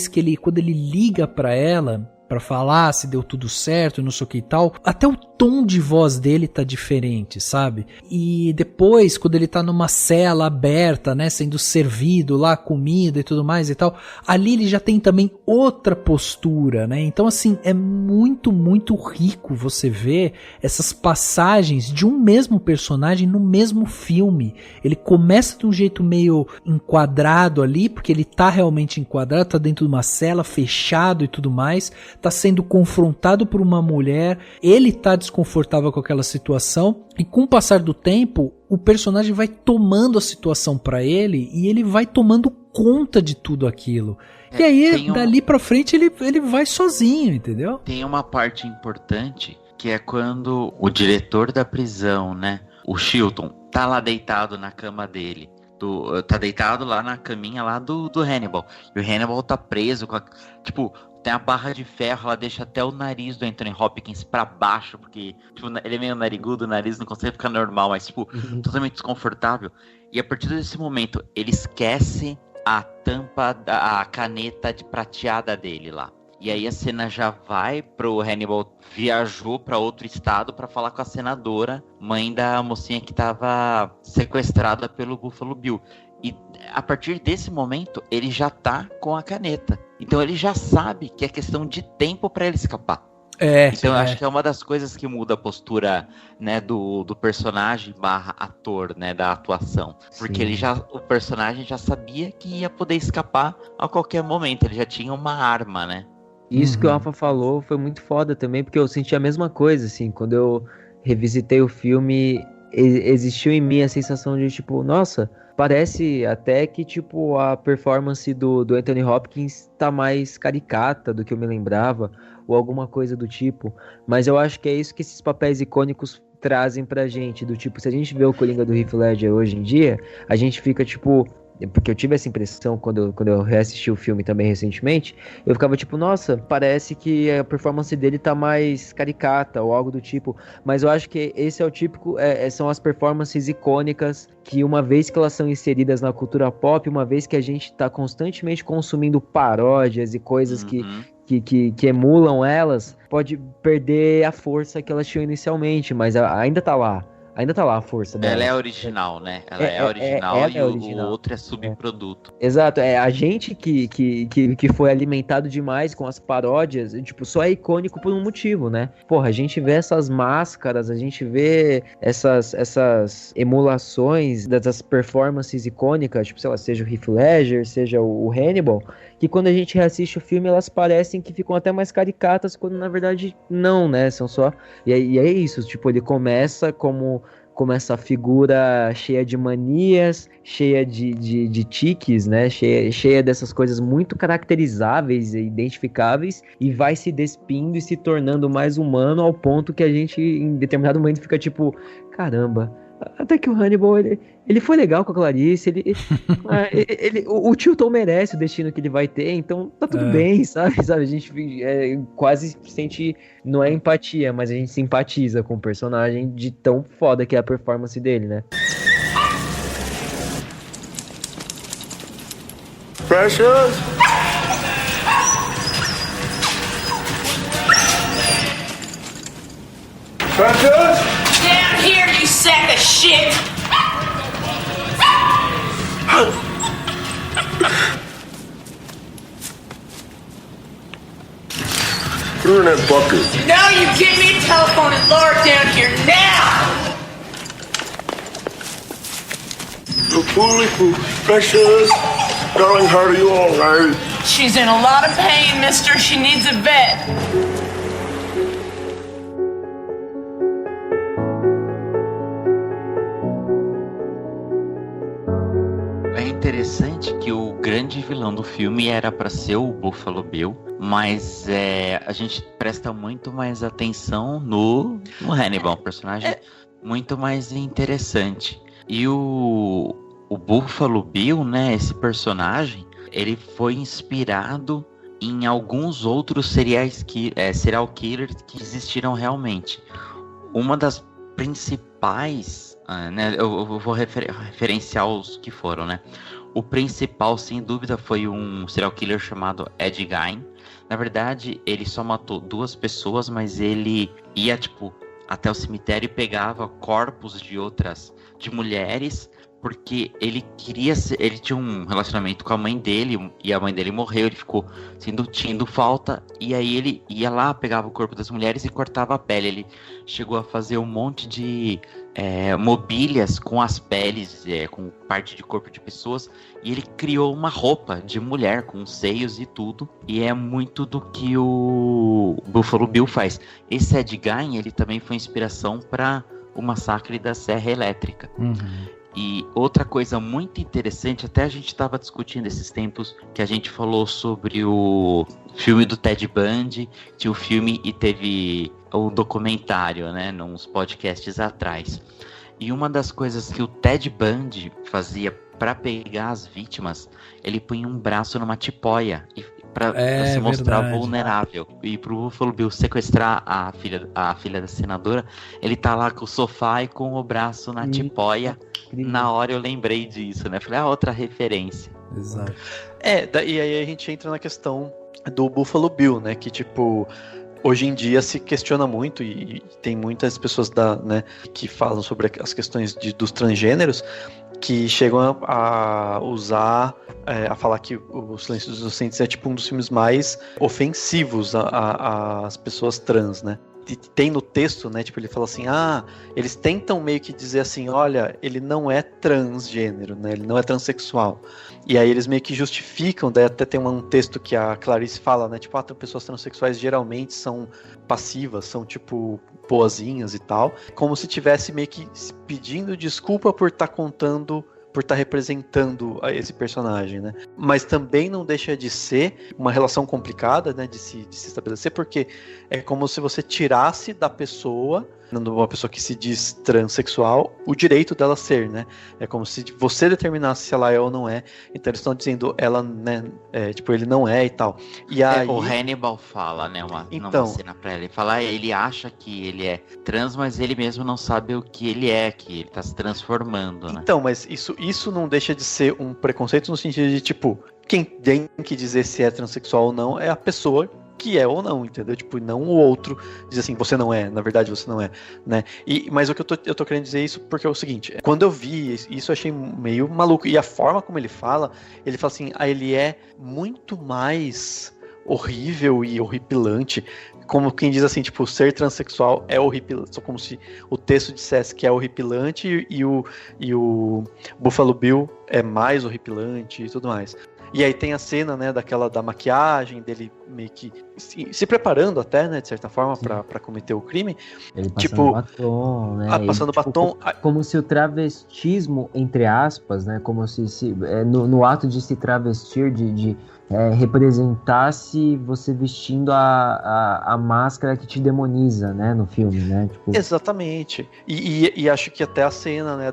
quando ele liga pra ela, pra falar se deu tudo certo, não sei o que e tal, até o tom de voz dele tá diferente, sabe? E depois, quando ele tá numa cela aberta, né, sendo servido lá comida e tudo mais e tal, ali ele já tem também outra postura, né? Então, assim, é muito, muito rico você ver essas passagens de um mesmo personagem no mesmo filme. Ele começa de um jeito meio enquadrado ali, porque ele tá realmente enquadrado, tá dentro de uma cela, fechado e tudo mais, tá sendo confrontado por uma mulher, ele tá desconfortável com aquela situação, e com o passar do tempo, o personagem vai tomando a situação pra ele, e ele vai tomando conta de tudo aquilo. E aí, dali pra frente, ele vai sozinho, entendeu? Tem uma parte importante, que é quando o diretor da prisão, né, o Chilton, tá lá deitado na cama dele. Tá deitado lá na caminha lá do Hannibal. E o Hannibal tá preso com tipo, tem a barra de ferro, ela deixa até o nariz do Anthony Hopkins pra baixo, porque tipo, ele é meio narigudo, o nariz não consegue ficar normal, mas tipo, totalmente desconfortável. E a partir desse momento, ele esquece a tampa, a caneta de prateada dele lá. E aí a cena já vai pro Hannibal, viajou pra outro estado pra falar com a senadora, mãe da mocinha que tava sequestrada pelo Buffalo Bill. E a partir desse momento, ele já tá com a caneta. Então ele já sabe que é questão de tempo pra ele escapar. Então eu acho que é uma das coisas que muda a postura, né, do personagem / ator, né, da atuação. Porque o personagem já sabia que ia poder escapar a qualquer momento, ele já tinha uma arma, né? Isso que o Rafa falou foi muito foda também, porque eu senti a mesma coisa, assim, quando eu revisitei o filme, existiu em mim a sensação de, tipo, nossa, parece até que, tipo, a performance do Anthony Hopkins tá mais caricata do que eu me lembrava, ou alguma coisa do tipo, mas eu acho que é isso que esses papéis icônicos trazem pra gente, do tipo, se a gente vê o Coringa do Heath Ledger hoje em dia, a gente fica, tipo... Porque eu tive essa impressão quando eu reassisti o filme também recentemente, eu ficava tipo, nossa, parece que a performance dele tá mais caricata ou algo do tipo, mas eu acho que esse é o típico, são as performances icônicas que uma vez que elas são inseridas na cultura pop, uma vez que a gente tá constantemente consumindo paródias e coisas que emulam elas, pode perder a força que elas tinham inicialmente, mas ainda tá lá. Ainda tá lá a força dela. Ela é original, né? Ela é original e o outro é subproduto. Exato, a gente que foi alimentado demais com as paródias, tipo, só é icônico por um motivo, né? Porra, a gente vê essas máscaras, a gente vê essas emulações dessas performances icônicas, tipo, sei lá, seja o Heath Ledger, seja o Hannibal, que quando a gente reassiste o filme, elas parecem que ficam até mais caricatas, quando na verdade não, né? São só... E é isso, tipo, ele começa como essa figura cheia de manias, cheia de tiques, né? Cheia dessas coisas muito caracterizáveis e identificáveis, e vai se despindo e se tornando mais humano ao ponto que a gente, em determinado momento, fica tipo, caramba, até que o Hannibal, ele foi legal com a Clarice, o Chilton merece o destino que ele vai ter, então tá tudo bem, sabe? A gente quase sente, não é empatia, mas a gente simpatiza com o personagem de tão foda que é a performance dele, né? Precious? Precious? Down here, you sack of shit! Put her in that bucket. Now you get me a telephone and lower it down here now! Precious? Darling heart, are you all right? She's in a lot of pain, mister. She needs a vet. É interessante que o grande vilão do filme era pra ser o Buffalo Bill, mas a gente presta muito mais atenção no Hannibal, um personagem muito mais interessante. E o Buffalo Bill, né, esse personagem, ele foi inspirado em alguns outros serial killers que existiram realmente. Uma das principais, né, eu vou referenciar os que foram, né? O principal, sem dúvida, foi um serial killer chamado Ed Gein. Na verdade, ele só matou 2 pessoas, mas ele ia, até o cemitério e pegava corpos de mulheres, porque ele tinha um relacionamento com a mãe dele, e a mãe dele morreu, ele ficou sentindo falta, e aí ele ia lá, pegava o corpo das mulheres e cortava a pele. Ele chegou a fazer um monte de mobílias com as peles, com parte de corpo de pessoas, e ele criou uma roupa de mulher com seios e tudo, e é muito do que o Buffalo Bill faz. Esse Ed Gein, ele também foi inspiração para o massacre da Serra Elétrica. E outra coisa muito interessante, até a gente estava discutindo esses tempos que a gente falou sobre o filme do Ted Bundy, tinha o filme e teve o documentário, né, nos podcasts atrás. E uma das coisas que o Ted Bundy fazia para pegar as vítimas, ele punha um braço numa tipóia para se mostrar vulnerável. E pro Buffalo Bill sequestrar a filha da senadora, ele tá lá com o sofá e com o braço na tipóia. Na hora eu lembrei disso, né? Falei, outra referência. Exato. E aí a gente entra na questão do Buffalo Bill, né? Que, hoje em dia se questiona muito, e tem muitas pessoas né, que falam sobre as questões dos transgêneros, que chegam a usar, a falar que o Silêncio dos Inocentes é um dos filmes mais ofensivos às pessoas trans, né? E tem no texto, né, ele fala assim, eles tentam meio que dizer assim, olha, ele não é transgênero, né, ele não é transexual. E aí eles meio que justificam, daí até tem um texto que a Clarice fala, né, pessoas transexuais geralmente são passivas, são boazinhas e tal, como se tivesse meio que pedindo desculpa por estar representando esse personagem, né? Mas também não deixa de ser uma relação complicada, né, de se estabelecer, porque é como se você tirasse da pessoa, uma pessoa que se diz transexual, o direito dela ser, né? É como se você determinasse se ela é ou não é. Então eles estão dizendo ela, né? Ele não é e tal. E aí... O Hannibal fala, né? Numa cena pra ele. Ele acha que ele é trans, mas ele mesmo não sabe o que ele é, que ele tá se transformando, né? Então, mas isso não deixa de ser um preconceito no sentido de, quem tem que dizer se é transexual ou não é a pessoa que é ou não, entendeu? Não o outro diz assim, você não é, na verdade você não é, né? Mas o que eu tô querendo dizer isso porque é o seguinte, quando eu vi isso eu achei meio maluco, e a forma como ele fala assim, ele é muito mais horrível e horripilante, como quem diz assim, ser transexual é horripilante, só como se o texto dissesse que é horripilante e o Buffalo Bill é mais horripilante e tudo mais. E aí tem a cena, né, da maquiagem, dele meio que se preparando até, né, de certa forma, pra cometer o crime. Ele passando tipo, batom, né? Passando batom. Como se o travestismo, entre aspas, né? Como se no ato de se travestir, de representasse você vestindo a máscara que te demoniza, né, no filme, né? Tipo... Exatamente. E acho que até a cena, né,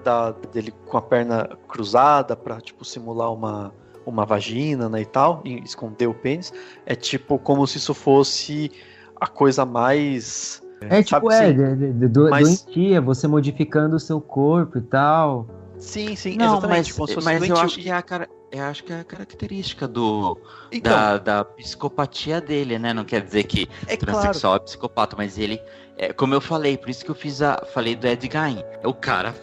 dele com a perna cruzada pra, tipo, simular uma vagina, né, e tal, e esconder o pênis, é tipo como se isso fosse a coisa mais... tipo, doentia, você modificando o seu corpo e tal. Sim, não, exatamente. Mas eu acho que é a característica da psicopatia dele, né? Não quer dizer que transexual é psicopata, mas ele... como eu falei, por isso que eu falei do Ed Gein. O cara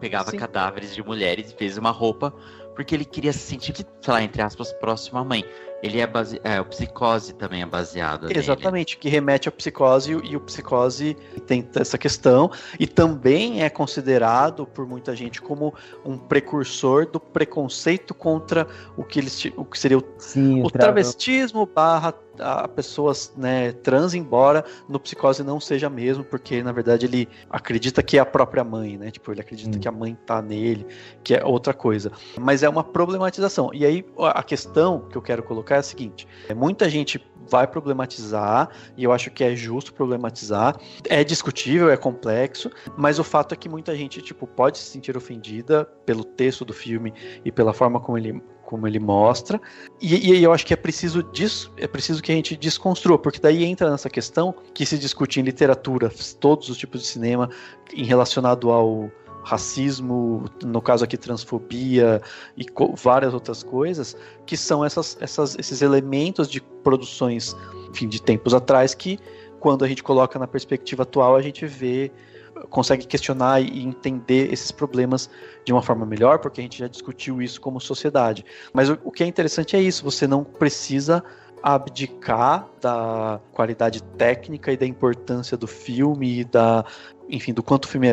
pegava cadáveres de mulheres e fez uma roupa porque ele queria se sentir, sei lá, entre aspas, próximo à mãe. Ele o Psicose também é baseado nele. Exatamente, que remete à Psicose, e o Psicose tem essa questão, e também é considerado por muita gente como um precursor do preconceito contra o que seria o travestismo barra a pessoas, né, trans, embora no Psicose não seja mesmo, porque na verdade ele acredita que é a própria mãe, né, tipo, ele acredita que a mãe tá nele, que é outra coisa, mas é uma problematização. E aí a questão que eu quero colocar é a seguinte: muita gente vai problematizar, e eu acho que é justo problematizar, é discutível, é complexo, mas o fato é que muita gente, tipo, pode se sentir ofendida pelo texto do filme e pela forma como ele mostra, e eu acho que é preciso que a gente desconstrua, porque daí entra nessa questão que se discute em literatura, todos os tipos de cinema, relacionado ao racismo, no caso aqui transfobia e várias outras coisas, que são esses elementos de produções, enfim, de tempos atrás, que quando a gente coloca na perspectiva atual, a gente consegue questionar e entender esses problemas de uma forma melhor, porque a gente já discutiu isso como sociedade. Mas o que é interessante é isso: você não precisa abdicar da qualidade técnica e da importância do filme e enfim, do quanto o filme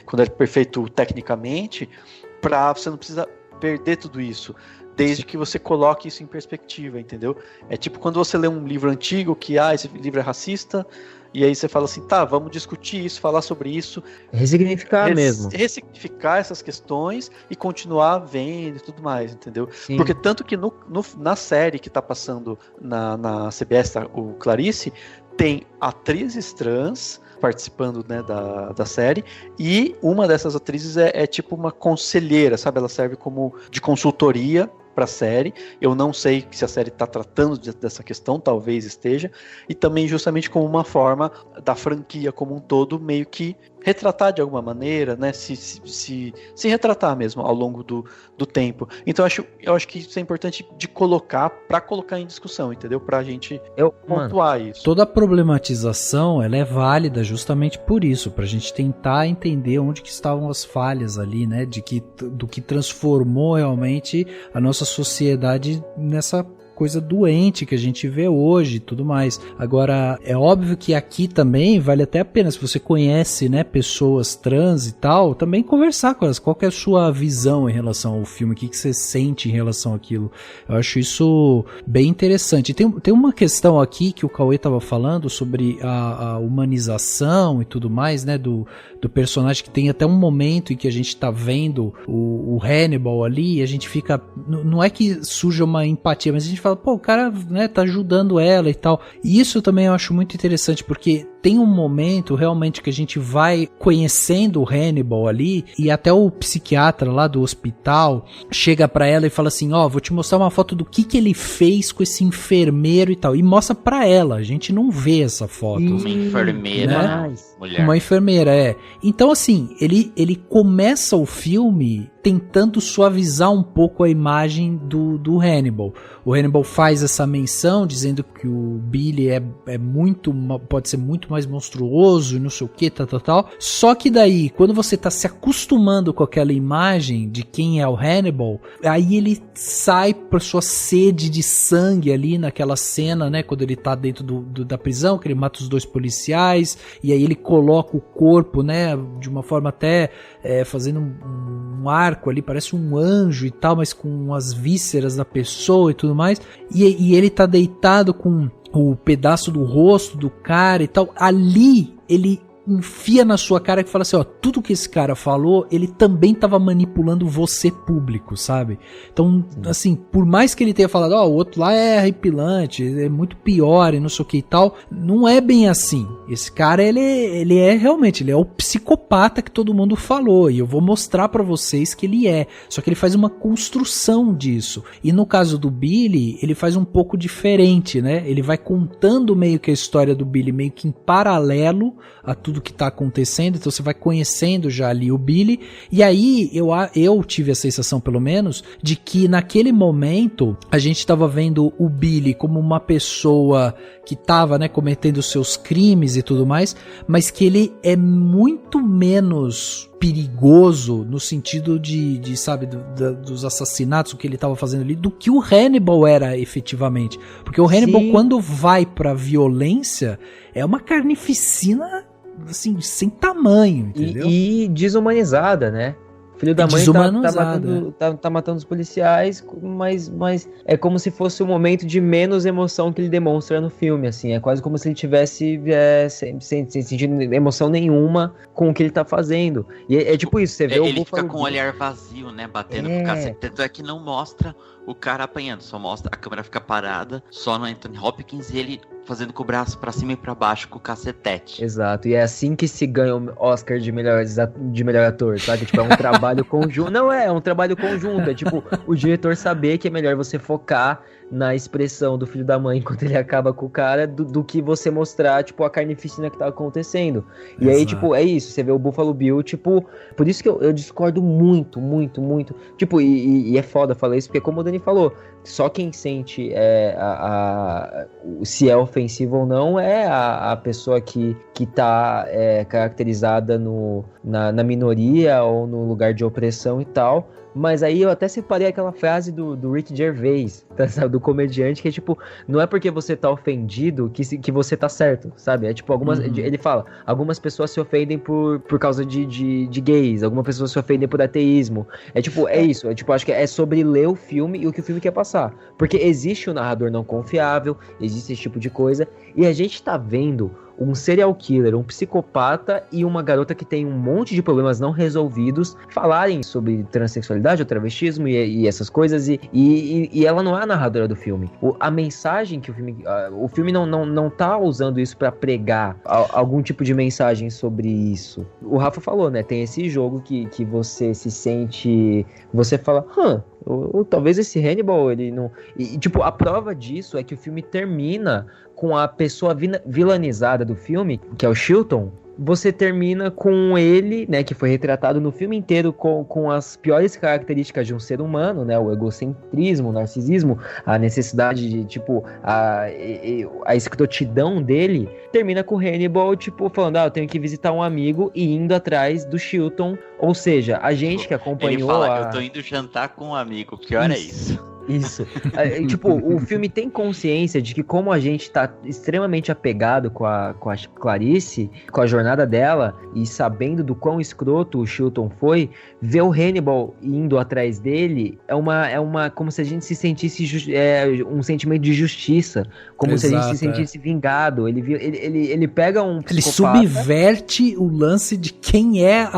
quando é perfeito tecnicamente, você não precisa perder tudo isso, desde que você coloque isso em perspectiva, entendeu? É tipo quando você lê um livro antigo que esse livro é racista, e aí você fala assim, tá, vamos discutir isso, falar sobre isso. Ressignificar mesmo. Ressignificar essas questões e continuar vendo e tudo mais, entendeu? Sim. Porque tanto que na série que tá passando na CBS, o Clarice, tem atrizes trans participando, né, da série, e uma dessas atrizes é tipo uma conselheira, sabe? Ela serve como de consultoria para a série. Eu não sei se a série está tratando dessa questão, talvez esteja, e também justamente como uma forma da franquia como um todo meio que retratar de alguma maneira, né, se retratar mesmo ao longo do tempo. Então eu acho que isso é importante para colocar em discussão, entendeu? Pra gente pontuar isso. Toda a problematização, ela é válida justamente por isso, pra gente tentar entender onde que estavam as falhas ali, né, do que transformou realmente a nossa sociedade nessa coisa doente que a gente vê hoje e tudo mais. Agora, é óbvio que aqui também vale até a pena, se você conhece, né, pessoas trans e tal, também conversar com elas. Qual que é a sua visão em relação ao filme? O que você sente em relação àquilo? Eu acho isso bem interessante. Tem uma questão aqui que o Cauê estava falando sobre a humanização e tudo mais, né, do personagem, que tem até um momento em que a gente tá vendo o Hannibal ali e a gente fica... Não é que surja uma empatia, mas a gente fala, pô, o cara, né, tá ajudando ela e tal. E isso também eu acho muito interessante, porque tem um momento realmente que a gente vai conhecendo o Hannibal ali, e até o psiquiatra lá do hospital chega pra ela e fala assim, vou te mostrar uma foto do que ele fez com esse enfermeiro e tal, e mostra pra ela. A gente não vê essa foto. Uma enfermeira, né? Mulher. Uma enfermeira, Então, assim, ele começa o filme tentando suavizar um pouco a imagem do Hannibal. O Hannibal faz essa menção dizendo que o Billy pode ser muito mais monstruoso e não sei o que, tal. Só que daí, quando você tá se acostumando com aquela imagem de quem é o Hannibal, aí ele sai por sua sede de sangue ali naquela cena, né, quando ele tá dentro da prisão, que ele mata os 2 policiais, e aí ele coloca o corpo, né, de uma forma até fazendo um um arco ali, parece um anjo e tal, mas com as vísceras da pessoa e tudo mais. E ele tá deitado com o pedaço do rosto do cara e tal. Ali, ele enfia na sua cara e fala assim, ó, tudo que esse cara falou, ele também tava manipulando você público, sabe? Então, assim, por mais que ele tenha falado, ó, o outro lá é arrepilante, é muito pior e não sei o que e tal, não é bem assim. Esse cara, ele é realmente, ele é o psicopata que todo mundo falou, e eu vou mostrar pra vocês que ele é. Só que ele faz uma construção disso. E no caso do Billy, ele faz um pouco diferente, né? Ele vai contando meio que a história do Billy, meio que em paralelo a tudo que tá acontecendo, então você vai conhecendo já ali o Billy, e aí eu tive a sensação, pelo menos, de que naquele momento a gente tava vendo o Billy como uma pessoa que tava, né, cometendo seus crimes e tudo mais, mas que ele é muito menos perigoso no sentido de sabe, dos assassinatos, o que ele tava fazendo ali, do que o Hannibal era efetivamente, porque o Hannibal, sim, quando vai pra violência, é uma carnificina assim, sem tamanho, entendeu? E desumanizada, né? Filho da mãe tá matando os policiais, mas é como se fosse um momento de menos emoção que ele demonstra no filme, assim. É quase como se ele tivesse sem sentindo emoção nenhuma com o que ele tá fazendo. E é tipo isso, você vê o ele fica com o olhar vazio, né? Batendo com o cacete. Tanto é que não mostra o cara apanhando, só mostra, a câmera fica parada, só no Anthony Hopkins e ele fazendo com o braço pra cima e pra baixo com o cacetete. Exato, e é assim que se ganha o Oscar de melhor ator, sabe? Tipo, é um trabalho conjunto. Não é um trabalho conjunto, é tipo, o diretor saber que é melhor você focar na expressão do filho da mãe enquanto ele acaba com o cara, do que você mostrar, tipo, a carnificina que tá acontecendo. E aí, tipo, é isso, você vê o Buffalo Bill, tipo, por isso que eu discordo muito, tipo, e é foda falar isso, porque como o Dani falou, só quem sente se é ofensivo ou não é a pessoa que tá caracterizada na minoria ou no lugar de opressão e tal. Mas aí eu até separei aquela frase do Rick Gervais, tá, do comediante, que é tipo, não é porque você tá ofendido que você tá certo, sabe? É tipo, ele fala, algumas pessoas se ofendem por causa de gays, algumas pessoas se ofendem por ateísmo. É tipo, é isso, é tipo, acho que é sobre ler o filme e o que o filme quer passar. Porque existe o narrador não confiável, existe esse tipo de coisa, e a gente tá vendo um serial killer, um psicopata e uma garota que tem um monte de problemas não resolvidos falarem sobre transexualidade ou travestismo e essas coisas, e ela não é a narradora do filme. A mensagem que o filme não tá usando isso pra pregar algum tipo de mensagem sobre isso. O Rafa falou, né, tem esse jogo que você se sente, você fala, ou talvez esse Hannibal, ele não... E, tipo, a prova disso é que o filme termina com a pessoa vilanizada do filme, que é o Chilton. Você termina com ele, né, que foi retratado no filme inteiro com as piores características de um ser humano, né, o egocentrismo, o narcisismo, a necessidade de, tipo, a escrotidão dele. Termina com o Hannibal, tipo, falando, eu tenho que visitar um amigo e indo atrás do Chilton. Ou seja, a gente que acompanhou... Ele fala, eu tô indo jantar com um amigo, pior é isso. Isso. Tipo, o filme tem consciência de que como a gente tá extremamente apegado com a Clarice, com a jornada dela, e sabendo do quão escroto o Chilton foi, ver o Hannibal indo atrás dele é uma como se a gente se sentisse um sentimento de justiça, como se a gente se sentisse vingado. Ele pega um psicopata... Ele subverte o lance de quem é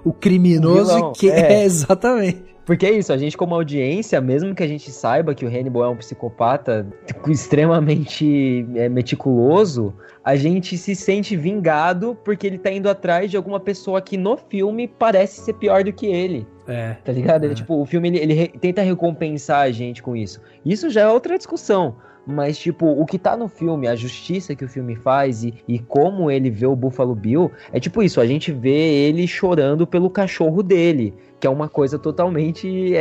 o criminoso, que é exatamente. Porque é isso, a gente como audiência, mesmo que a gente saiba que o Hannibal é um psicopata extremamente meticuloso, a gente se sente vingado porque ele tá indo atrás de alguma pessoa que no filme parece ser pior do que ele. Tá ligado? Ele, tipo, o filme ele tenta recompensar a gente com isso. Isso já é outra discussão. Mas, tipo, o que tá no filme, a justiça que o filme faz e como ele vê o Buffalo Bill, é tipo isso, a gente vê ele chorando pelo cachorro dele, que é uma coisa totalmente,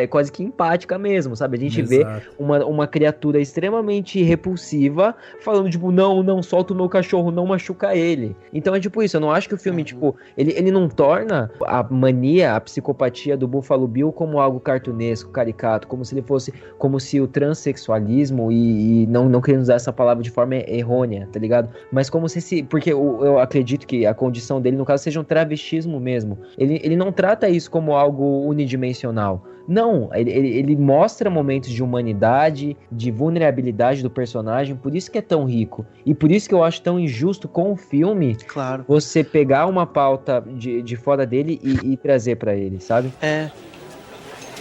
quase que empática mesmo, sabe? A gente vê uma criatura extremamente repulsiva falando, tipo, não, solta o meu cachorro, não machuca ele. Então é tipo isso, eu não acho que o filme, tipo, ele não torna a mania, a psicopatia do Buffalo Bill como algo cartunesco, caricato, como se ele fosse, como se o transexualismo e e não querendo usar essa palavra de forma errônea, tá ligado? Mas como se... Porque eu acredito que a condição dele, no caso, seja um travestismo mesmo. Ele não trata isso como algo unidimensional. Não, ele mostra momentos de humanidade, de vulnerabilidade do personagem, por isso que é tão rico. E por isso que eu acho tão injusto com o filme, claro, você pegar uma pauta de fora dele e trazer pra ele, sabe? É.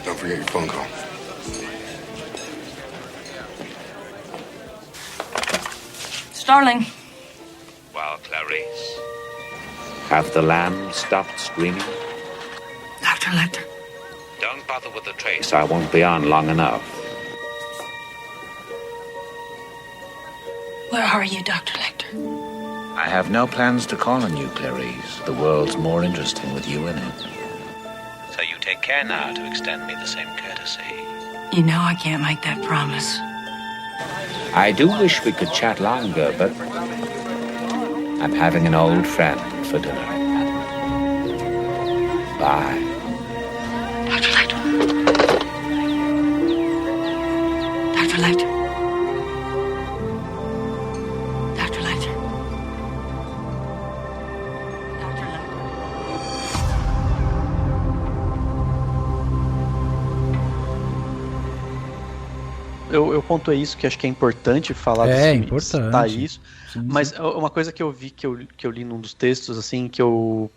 Don't forget your phone call. Starling. Well, Clarice, have the lambs stopped screaming? Dr. Lecter. Don't bother with the trace. I won't be on long enough. Where are you, Dr. Lecter? I have no plans to call on you, Clarice. The world's more interesting with you in it. So you take care now to extend me the same courtesy. You know I can't make that promise. I do wish we could chat longer, but I'm having an old friend for dinner. Bye. Dr. Lecter. Dr. Lecter. Dr. Lecter. Dr. Lecter. Eu pontuei isso, que acho que é importante falar É disso, importante. citar isso. Sim, Mas uma coisa que eu vi, que eu li num dos textos, assim, que eu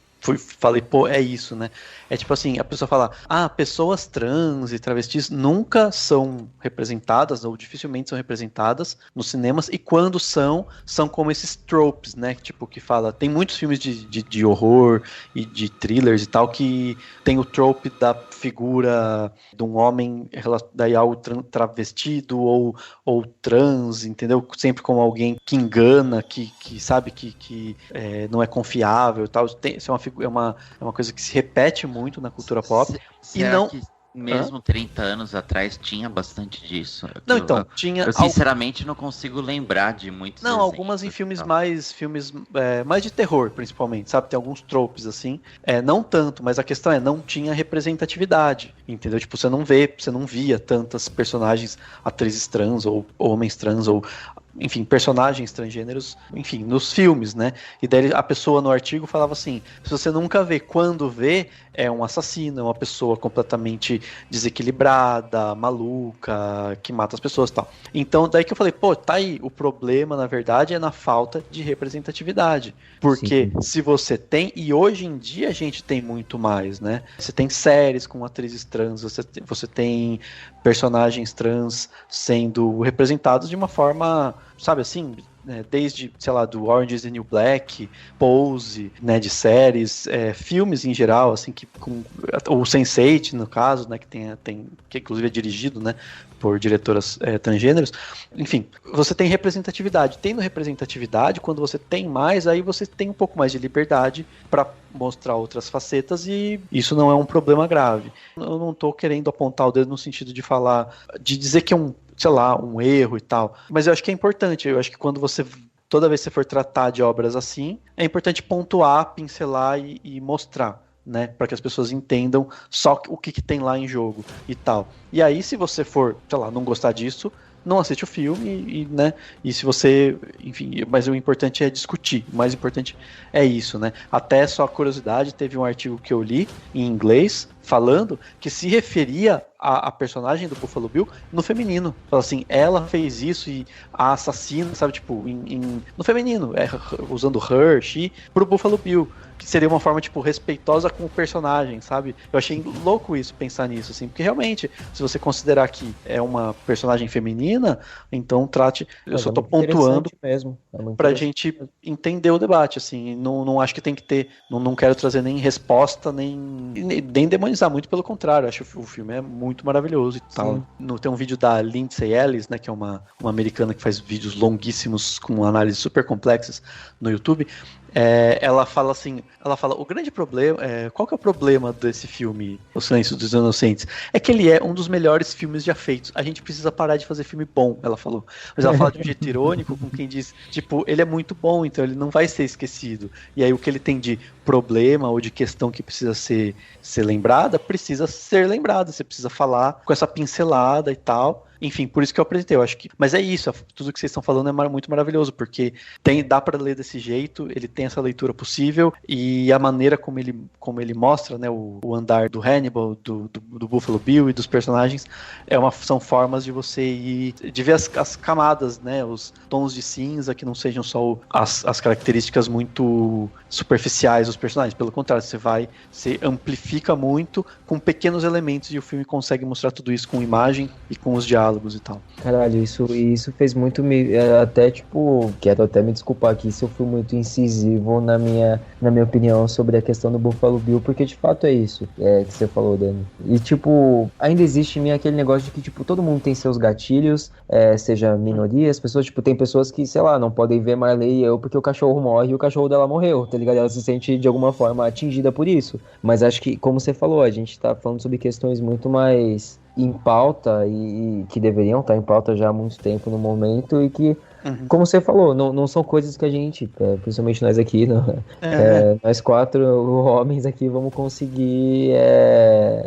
falei, pô, é isso, né? É tipo assim, a pessoa fala, pessoas trans e travestis nunca são representadas, ou dificilmente são representadas nos cinemas, e quando são como esses tropes, né? Tipo, que fala, tem muitos filmes de horror e de thrillers e tal, que tem o trope da figura de um homem, daí algo travestido ou trans, entendeu? Sempre como alguém que engana, que sabe que não é confiável e tal. Isso é uma coisa que se repete muito na cultura pop. Que mesmo 30 anos atrás tinha bastante disso? Tinha. Eu sinceramente não consigo lembrar de muitos. Não, algumas em filmes mais de terror, principalmente, sabe? Tem alguns tropes assim. Não tanto, mas a questão não tinha representatividade, entendeu? Tipo, você não via tantas personagens, atrizes trans ou homens trans ou enfim, personagens transgêneros, enfim, nos filmes, né? E daí a pessoa no artigo falava assim, se você nunca vê, quando vê, é um assassino, é uma pessoa completamente desequilibrada, maluca, que mata as pessoas e tal. Então, daí que eu falei, pô, tá aí, o problema, na verdade, é na falta de representatividade. Porque se você tem, e hoje em dia a gente tem muito mais, né? Você tem séries com atrizes trans, você tem personagens trans sendo representados de uma forma, sabe assim, né, desde, sei lá, do Orange is the New Black, Pose, né, de séries, filmes em geral, assim, o Sense8, no caso, né, que inclusive é dirigido, né, por diretoras transgêneros. Enfim, você tem representatividade. Tendo representatividade, quando você tem mais, aí você tem um pouco mais de liberdade para mostrar outras facetas e isso não é um problema grave. Eu não tô querendo apontar o dedo no sentido de falar, de dizer que é um erro e tal, mas eu acho que é importante, eu acho que toda vez que você for tratar de obras assim, é importante pontuar, pincelar e mostrar, né, para que as pessoas entendam só o que tem lá em jogo e tal. E aí, se você for, não gostar disso, não assiste o filme né, e se você, enfim, mas o importante é discutir, o mais importante é isso, né. Até só a curiosidade, teve um artigo que eu li em inglês, falando que se referia a personagem do Buffalo Bill no feminino. Fala assim, ela fez isso e a assassina, sabe, tipo, no feminino, usando her, she, pro Buffalo Bill, que seria uma forma, tipo, respeitosa com o personagem, sabe? Eu achei louco isso, pensar nisso, assim, porque realmente, se você considerar que é uma personagem feminina, então trate, eu só tô pontuando mesmo. pra gente entender o debate, assim, não acho que tem que ter, não quero trazer nem resposta, nem demonizar, muito pelo contrário, acho que o filme é muito maravilhoso e tal. Tem um vídeo da Lindsay Ellis, né, que é uma americana que faz vídeos longuíssimos com análises super complexas no YouTube. Ela fala, o grande problema, qual que é o problema desse filme, O Silêncio dos Inocentes? É que ele é um dos melhores filmes já feitos. A gente precisa parar de fazer filme bom, ela falou. Mas ela fala de um jeito irônico, com quem diz, tipo, ele é muito bom, então ele não vai ser esquecido. E aí o que ele tem de problema ou de questão que precisa ser lembrada, precisa ser lembrada. Você precisa falar com essa pincelada e tal. Enfim, por isso que eu apresentei, eu acho que... Mas é isso, tudo que vocês estão falando é muito maravilhoso, porque dá pra ler desse jeito, ele tem essa leitura possível, e a maneira como ele mostra, né, o andar do Hannibal, do Buffalo Bill e dos personagens, são formas de você ir, de ver as camadas, né, os tons de cinza, que não sejam só as características muito superficiais dos personagens, pelo contrário, você amplifica muito com pequenos elementos e o filme consegue mostrar tudo isso com imagem e com os diálogos e tal. Caralho, isso fez muito até tipo, quero até me desculpar aqui se eu fui muito incisivo na minha opinião sobre a questão do Buffalo Bill, porque de fato é isso que você falou, Dani. E tipo, ainda existe em mim aquele negócio de que tipo, todo mundo tem seus gatilhos, seja minoria, as pessoas, tipo, tem pessoas que, sei lá, não podem ver Marley e eu porque o cachorro morre e o cachorro dela morreu, tá ligado? Ela se sente de alguma forma atingida por isso. Mas acho que, como você falou, a gente tá falando sobre questões muito mais em pauta e que deveriam estar em pauta já há muito tempo no momento e que, como você falou, não são coisas que a gente, principalmente nós aqui, nós 4 homens aqui vamos conseguir,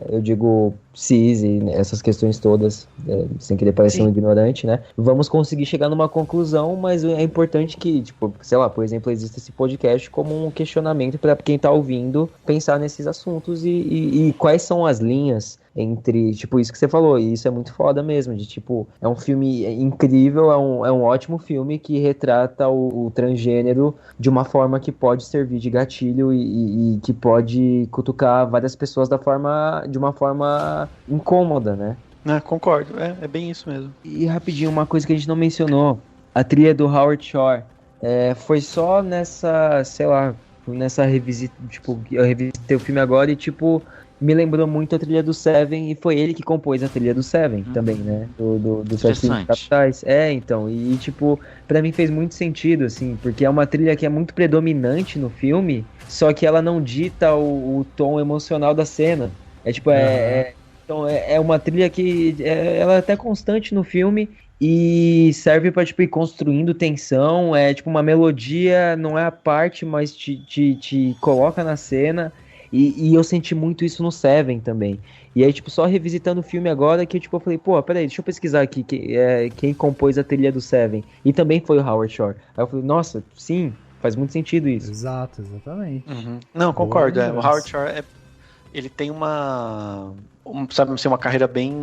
eu digo, CIS, essas questões todas, sem querer parecer um ignorante, né? Vamos conseguir chegar numa conclusão, mas é importante que, tipo, sei lá, por exemplo, exista esse podcast como um questionamento para quem tá ouvindo pensar nesses assuntos e quais são as linhas entre, tipo, isso que você falou, e isso é muito foda mesmo, de tipo, é um filme incrível, é um ótimo filme que retrata o transgênero de uma forma que pode servir de gatilho e que pode cutucar várias pessoas de uma forma incômoda, né? Concordo, é bem isso mesmo. E rapidinho, uma coisa que a gente não mencionou, a trilha do Howard Shore, foi só nessa, sei lá, nessa revisita, tipo, eu revisitei o filme agora e tipo, me lembrou muito a trilha do Seven, e foi ele que compôs a trilha do Seven também, né? Do Sete Filhos Capitais. Então, e tipo, pra mim fez muito sentido, assim, porque é uma trilha que é muito predominante no filme, só que ela não dita o tom emocional da cena. Então, é uma trilha que ela é até constante no filme e serve pra, tipo, ir construindo tensão, tipo, uma melodia, não é a parte, mas te coloca na cena. E eu senti muito isso no Seven também. E aí, tipo, só revisitando o filme agora que tipo, eu falei, pô, peraí, deixa eu pesquisar aqui quem compôs a trilha do Seven. E também foi o Howard Shore. Aí eu falei, nossa, sim, faz muito sentido isso. Exato, exatamente. Não, concordo. O Howard Shore, ele tem sabe, assim, uma carreira bem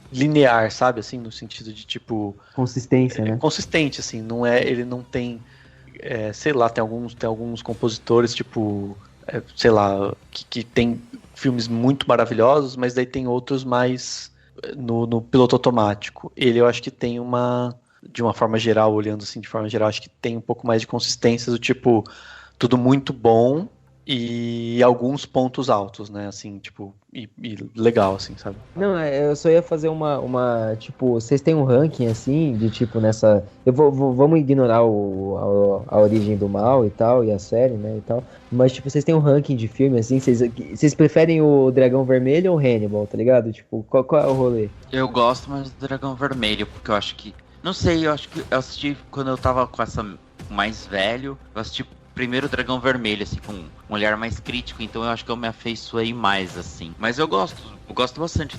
linear, sabe, assim, no sentido de, tipo... Consistência, né? Consistente, assim, ele não tem... sei lá, tem alguns compositores, tipo... sei lá, que tem filmes muito maravilhosos, mas daí tem outros mais no piloto automático. Ele, eu acho que tem de uma forma geral, olhando assim, de forma geral, acho que tem um pouco mais de consistência, do tipo, tudo muito bom e alguns pontos altos, né, assim, tipo, e legal, assim, sabe? Não, eu só ia fazer uma tipo, vocês têm um ranking, assim, de tipo, nessa... vamos ignorar a origem do mal e tal, e a série, né, e tal, mas, tipo, vocês têm um ranking de filme, assim, vocês preferem o Dragão Vermelho ou o Hannibal, tá ligado? Tipo, qual é o rolê? Eu gosto mais do Dragão Vermelho, porque eu acho que... Não sei, eu acho que eu assisti quando eu tava com essa mais velho, eu assisti primeiro o Dragão Vermelho, assim, com um olhar mais crítico, então eu acho que eu me afeiçoei mais, assim. Mas eu gosto bastante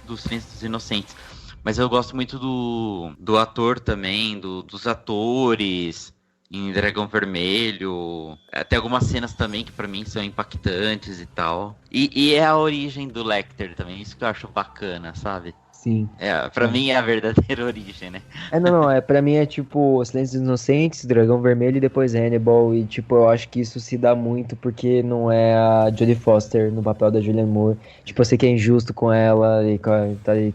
do Silêncio dos Inocentes. Mas eu gosto muito do ator também, dos atores em Dragão Vermelho. Tem algumas cenas também que pra mim são impactantes e tal. E é a origem do Lecter também, isso que eu acho bacana, sabe? Sim. Pra mim é a verdadeira origem, né? Pra mim é tipo Silêncio dos Inocentes, Dragão Vermelho e depois Hannibal. E tipo, eu acho que isso se dá muito porque não é a Jodie Foster no papel da Julianne Moore. Tipo, eu sei que é injusto com ela e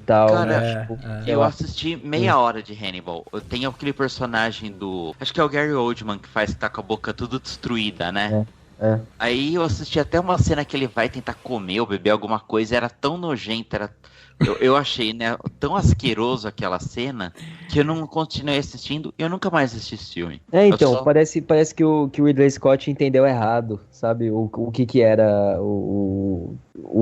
tal. Cara, né? Tipo, eu assisti meia hora de Hannibal. Eu tenho aquele personagem do... Acho que é o Gary Oldman que tá com a boca tudo destruída, né? Aí eu assisti até uma cena que ele vai tentar comer ou beber alguma coisa. Era tão nojento, eu achei, né, tão asqueroso aquela cena que eu não continuei assistindo e eu nunca mais assisti esse filme. Então, parece que o Ridley Scott entendeu errado, sabe? O que era o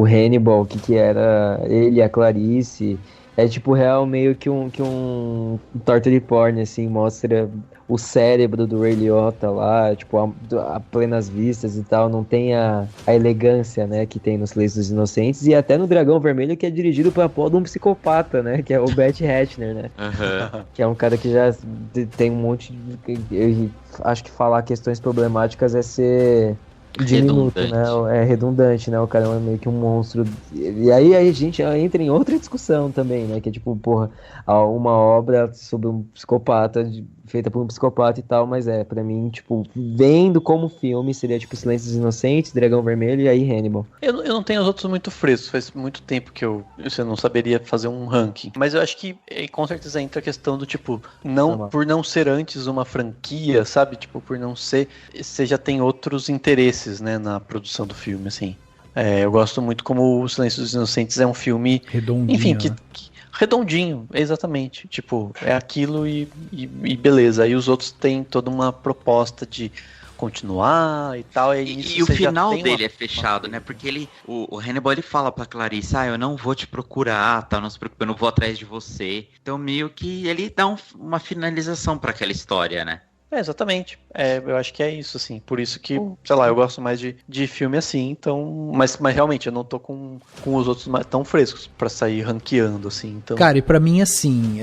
Hannibal, o que era ele, a Clarice. É tipo, real, meio que um torture porn, assim, mostra o cérebro do Ray Liotta lá, tipo, a plenas vistas e tal, não tem a elegância, né, que tem no Silêncio dos Inocentes, e até no Dragão Vermelho, que é dirigido pela pó de um psicopata, né, que é o Burt Ratner, né, que é um cara que já tem um monte de... Eu acho que falar questões problemáticas é ser... diminuto, né? É redundante, né? O cara é meio que um monstro. E aí a gente entra em outra discussão também, né? Que é tipo, porra, uma obra sobre um psicopata, feita por um psicopata e tal, mas pra mim, tipo, vendo como filme, seria tipo Silêncio dos Inocentes, Dragão Vermelho e aí Hannibal. Eu não tenho os outros muito frescos, faz muito tempo que eu não saberia fazer um ranking, mas eu acho que com certeza entra a questão do tipo, por não ser antes uma franquia, sabe? Tipo, por não ser, você já tem outros interesses, né, na produção do filme, assim. Eu gosto muito como o Silêncio dos Inocentes é um filme redondinho, enfim, redondinho, exatamente. Tipo, é aquilo e beleza. Aí os outros têm toda uma proposta de continuar e tal. E o final dele é fechado, né? Porque o Hannibal, ele fala pra Clarice, eu não vou te procurar, tá? Não se preocupe, eu não vou atrás de você. Então meio que ele dá uma finalização pra aquela história, né? Exatamente. Eu acho que é isso, assim. Por isso que, sei lá, eu gosto mais de filme assim, então... Mas realmente, eu não tô com os outros tão frescos pra sair ranqueando, assim. Então... Cara, e pra mim, assim,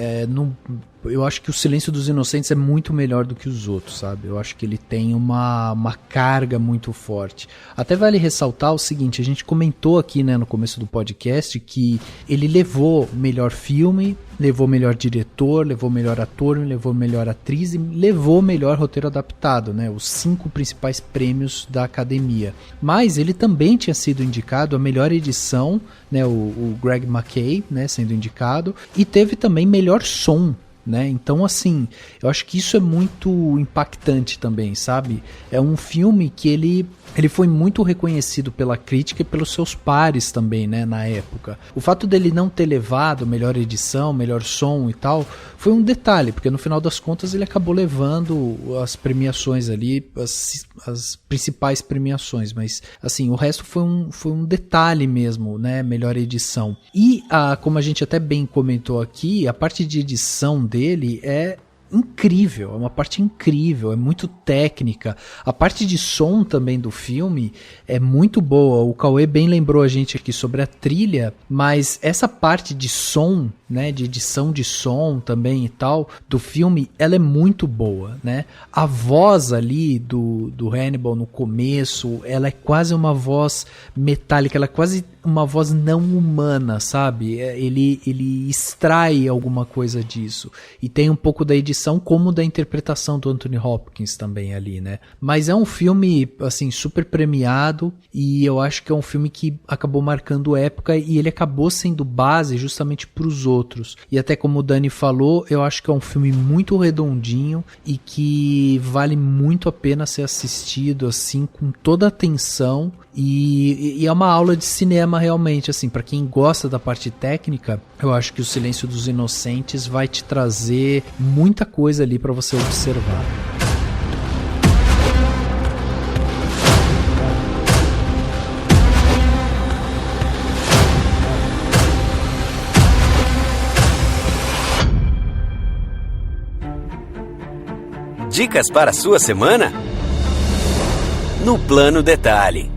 eu acho que o Silêncio dos Inocentes é muito melhor do que os outros, sabe? Eu acho que ele tem uma carga muito forte. Até vale ressaltar o seguinte, a gente comentou aqui, né, no começo do podcast, que ele levou melhor filme, levou melhor diretor, levou melhor ator, levou melhor atriz e levou melhor roteiro adaptado, né? Os 5 principais prêmios da academia. Mas ele também tinha sido indicado a melhor edição, né? O Greg McKay, né, sendo indicado, e teve também melhor som, né? Então, assim, eu acho que isso é muito impactante também, sabe? É um filme que ele foi muito reconhecido pela crítica e pelos seus pares também, né, na época. O fato dele não ter levado melhor edição, melhor som e tal, foi um detalhe, porque no final das contas ele acabou levando as premiações ali, as principais premiações, mas assim, o resto foi um detalhe mesmo, né, melhor edição. E como a gente até bem comentou aqui, a parte de edição dele é incrível, é uma parte incrível, é muito técnica. A parte de som também do filme é muito boa. O Cauê bem lembrou a gente aqui sobre a trilha, mas essa parte de som, né, de edição de som também e tal, do filme, ela é muito boa, né? A voz ali do Hannibal no começo, ela é quase uma voz metálica, ela é quase uma voz não humana, sabe? Ele extrai alguma coisa disso. E tem um pouco da edição como da interpretação do Anthony Hopkins também ali, né? Mas é um filme, assim, super premiado e eu acho que é um filme que acabou marcando época e ele acabou sendo base justamente para os outros. E até como o Dani falou, eu acho que é um filme muito redondinho e que vale muito a pena ser assistido, assim, com toda a atenção. E é uma aula de cinema realmente, assim, para quem gosta da parte técnica, eu acho que o Silêncio dos Inocentes vai te trazer muita coisa ali para você observar. Dicas para a sua semana? No Plano Detalhe.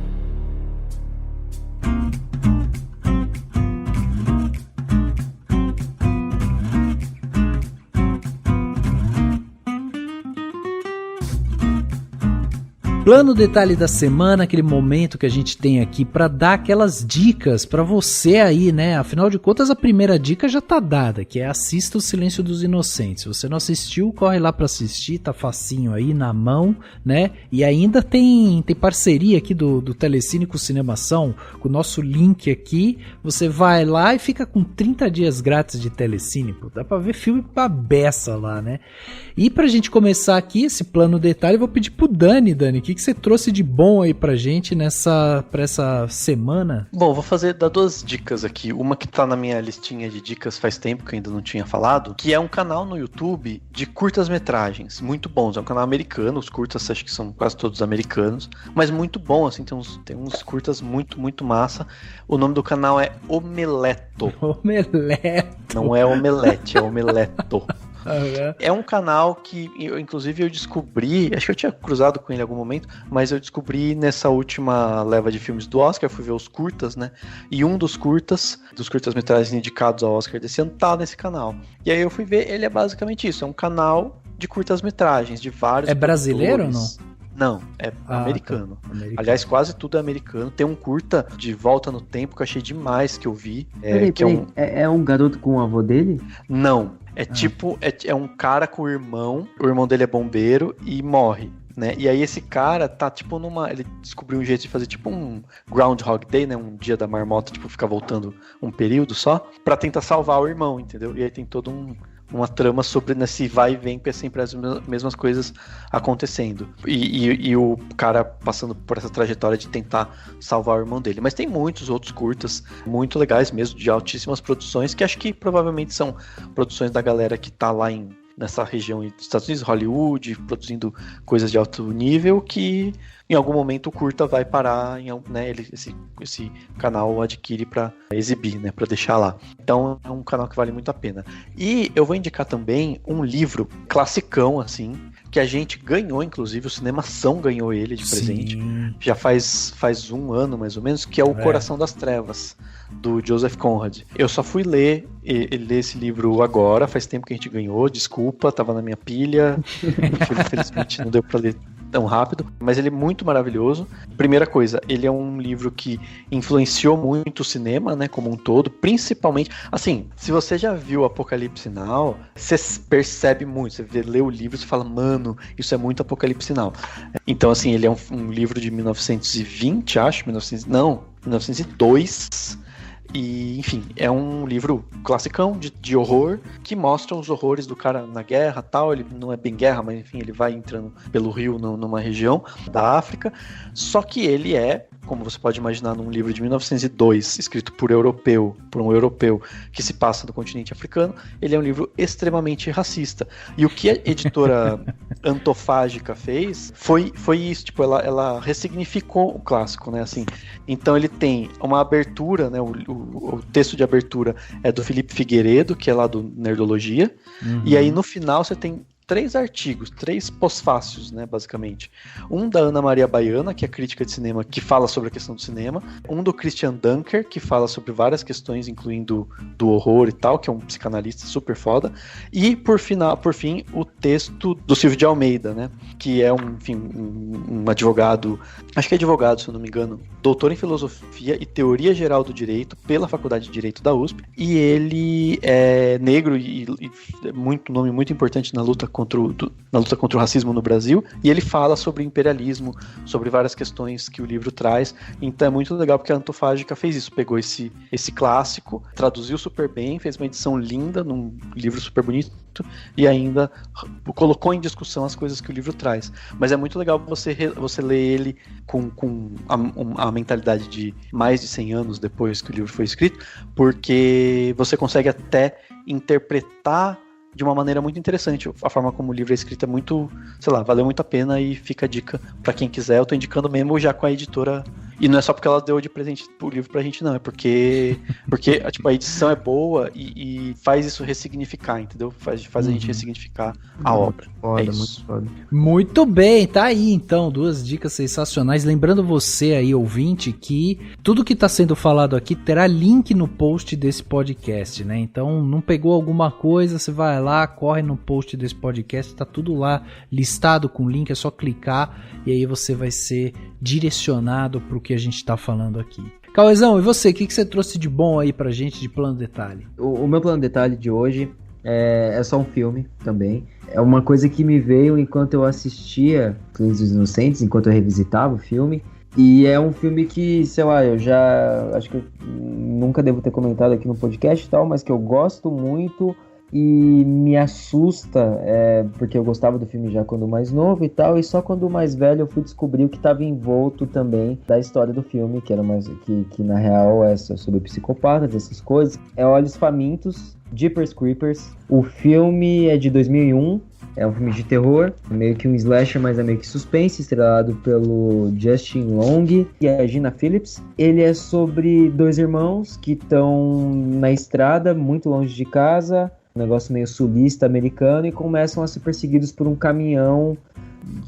Plano Detalhe da semana, aquele momento que a gente tem aqui para dar aquelas dicas para você aí, né? Afinal de contas, a primeira dica já tá dada, que é assista o Silêncio dos Inocentes. Se você não assistiu, corre lá para assistir, tá facinho aí na mão, né? E ainda tem parceria aqui do Telecine com o Cinemação, com o nosso link aqui. Você vai lá e fica com 30 dias grátis de Telecine, pô. Dá pra ver filme pra beça lá, né? E pra gente começar aqui esse Plano Detalhe, eu vou pedir pro Dani, o que você trouxe de bom aí pra gente pra essa semana? Bom, vou dar 2 dicas aqui. Uma que tá na minha listinha de dicas faz tempo, que eu ainda não tinha falado, que é um canal no YouTube de curtas-metragens, muito bons. É um canal americano, os curtas acho que são quase todos americanos, mas muito bom, assim, tem uns curtas muito, muito massa. O nome do canal é Omeleto. Omeleto. Não é omelete, é Omeleto. É um canal que, inclusive, eu descobri, acho que eu tinha cruzado com ele em algum momento, mas eu descobri nessa última leva de filmes do Oscar, fui ver os curtas, né? E um dos curtas-metragens indicados ao Oscar desse ano tá nesse canal. E aí eu fui ver, ele é basicamente isso, é um canal de curtas-metragens, de vários É brasileiro ou não? Não, é americano. Tá. Americano. Aliás, quase tudo é americano. Tem um curta de Volta no Tempo que eu achei demais, que eu vi. Peraí, é um garoto com o avô dele? Não, tipo, é um cara com o irmão dele é bombeiro e morre, né? E aí esse cara tá tipo ele descobriu um jeito de fazer tipo um Groundhog Day, né? Um dia da marmota, tipo, ficar voltando um período só, pra tentar salvar o irmão, entendeu? E aí tem todo uma trama sobre nesse vai e vem, que é sempre as mesmas coisas acontecendo. E o cara passando por essa trajetória de tentar salvar o irmão dele. Mas tem muitos outros curtas muito legais mesmo, de altíssimas produções, que acho que provavelmente são produções da galera que tá lá nessa região dos Estados Unidos, Hollywood, produzindo coisas de alto nível, que em algum momento o curta vai parar, né, esse canal adquire para exibir, né, para deixar lá. Então é um canal que vale muito a pena. E eu vou indicar também um livro classicão, assim, que a gente ganhou, inclusive, o Cinemação ganhou ele de presente. Já faz um ano, mais ou menos, que é o Coração das Trevas, do Joseph Conrad. Eu só fui ler esse livro agora, faz tempo que a gente ganhou, desculpa, tava na minha pilha, infelizmente não deu pra ler tão rápido, mas ele é muito maravilhoso. Primeira coisa, ele é um livro que influenciou muito o cinema, né, como um todo, principalmente, assim, se você já viu Apocalipse Now, você percebe muito, você lê o livro e fala, mano, isso é muito Apocalipse Now. Então, assim, ele é um livro de 1920, acho, 1902, e, enfim, é um livro classicão de horror que mostra os horrores do cara na guerra, tal. Ele não é bem guerra, mas enfim, ele vai entrando pelo rio numa região da África. Só que ele é, como você pode imaginar, num livro de 1902, escrito por um europeu que se passa no continente africano, ele é um livro extremamente racista. E o que a editora Antofágica fez foi isso, tipo, ela ressignificou o clássico, né, assim. Então ele tem uma abertura, né, o texto de abertura é do Felipe Figueiredo, que é lá do Nerdologia, e aí no final você tem 3 artigos, 3 pós-fácios, né, basicamente. Um da Ana Maria Baiana, que é crítica de cinema, que fala sobre a questão do cinema. Um do Christian Dunker, que fala sobre várias questões, incluindo do horror e tal, que é um psicanalista super foda. E, por fim, o texto do Silvio de Almeida, né, que é um advogado, acho que é advogado, se eu não me engano, doutor em filosofia e teoria geral do direito pela Faculdade de Direito da USP. E ele é negro e nome muito importante na luta contra o racismo no Brasil, e ele fala sobre imperialismo, sobre várias questões que o livro traz. Então é muito legal porque a Antofágica fez isso, pegou esse clássico, traduziu super bem, fez uma edição linda, num livro super bonito, e ainda colocou em discussão as coisas que o livro traz. Mas é muito legal você ler ele com a mentalidade de mais de 100 anos depois que o livro foi escrito, porque você consegue até interpretar de uma maneira muito interessante. A forma como o livro é escrito é muito, sei lá, valeu muito a pena, e fica a dica pra quem quiser. Eu tô indicando mesmo já com a editora, e não é só porque ela deu de presente o livro pra gente, não, é porque tipo, a edição é boa e faz isso ressignificar, entendeu? Faz a gente ressignificar a obra. Foda, isso. muito foda. Muito bem, tá aí então, 2 dicas sensacionais. Lembrando você aí, ouvinte, que tudo que tá sendo falado aqui terá link no post desse podcast, né? Então, não pegou alguma coisa, você vai lá, corre no post desse podcast, tá tudo lá listado com link, é só clicar e aí você vai ser direcionado pro que a gente tá falando aqui. Cauezão, e você, o que você trouxe de bom aí pra gente de plano detalhe? O meu plano detalhe de hoje é só um filme também. É uma coisa que me veio enquanto eu assistia Silêncio dos Inocentes, enquanto eu revisitava o filme. E é um filme que, sei lá, eu já acho que eu nunca devo ter comentado aqui no podcast e tal, mas que eu gosto muito e me assusta, porque eu gostava do filme já quando mais novo e tal, e só quando mais velho eu fui descobrir o que estava envolto também da história do filme, que era mais que na real é sobre psicopatas, essas coisas. É Olhos Famintos, Jeepers Creepers. O filme é de 2001, é um filme de terror, meio que um slasher, mas é meio que suspense, estrelado pelo Justin Long e a Gina Phillips. Ele é sobre 2 irmãos que estão na estrada, muito longe de casa, um negócio meio sulista americano, e começam a ser perseguidos por um caminhão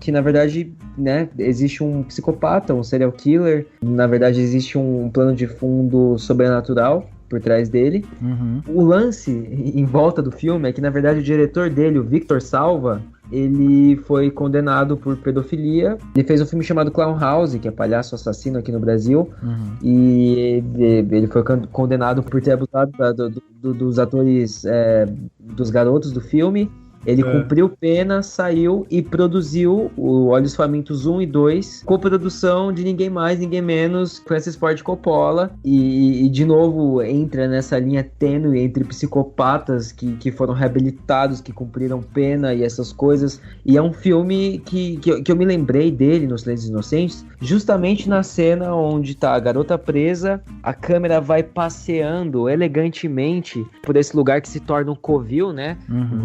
que, na verdade, né, existe um psicopata, um serial killer, na verdade existe um plano de fundo sobrenatural por trás dele. O lance em volta do filme é que, na verdade, o diretor dele, o Victor Salva, ele foi condenado por pedofilia. Ele fez um filme chamado Clown House, que é Palhaço Assassino aqui no Brasil, e ele foi condenado por ter abusado dos atores, dos garotos do filme. Ele cumpriu pena, saiu e produziu o Olhos Famintos 1 e 2, coprodução de ninguém mais, ninguém menos, Francis Ford Coppola, e de novo entra nessa linha tênue entre psicopatas que foram reabilitados, que cumpriram pena e essas coisas, e é um filme que eu me lembrei dele no Silêncio dos Inocentes, justamente na cena onde tá a garota presa, a câmera vai passeando elegantemente por esse lugar que se torna um covil, né,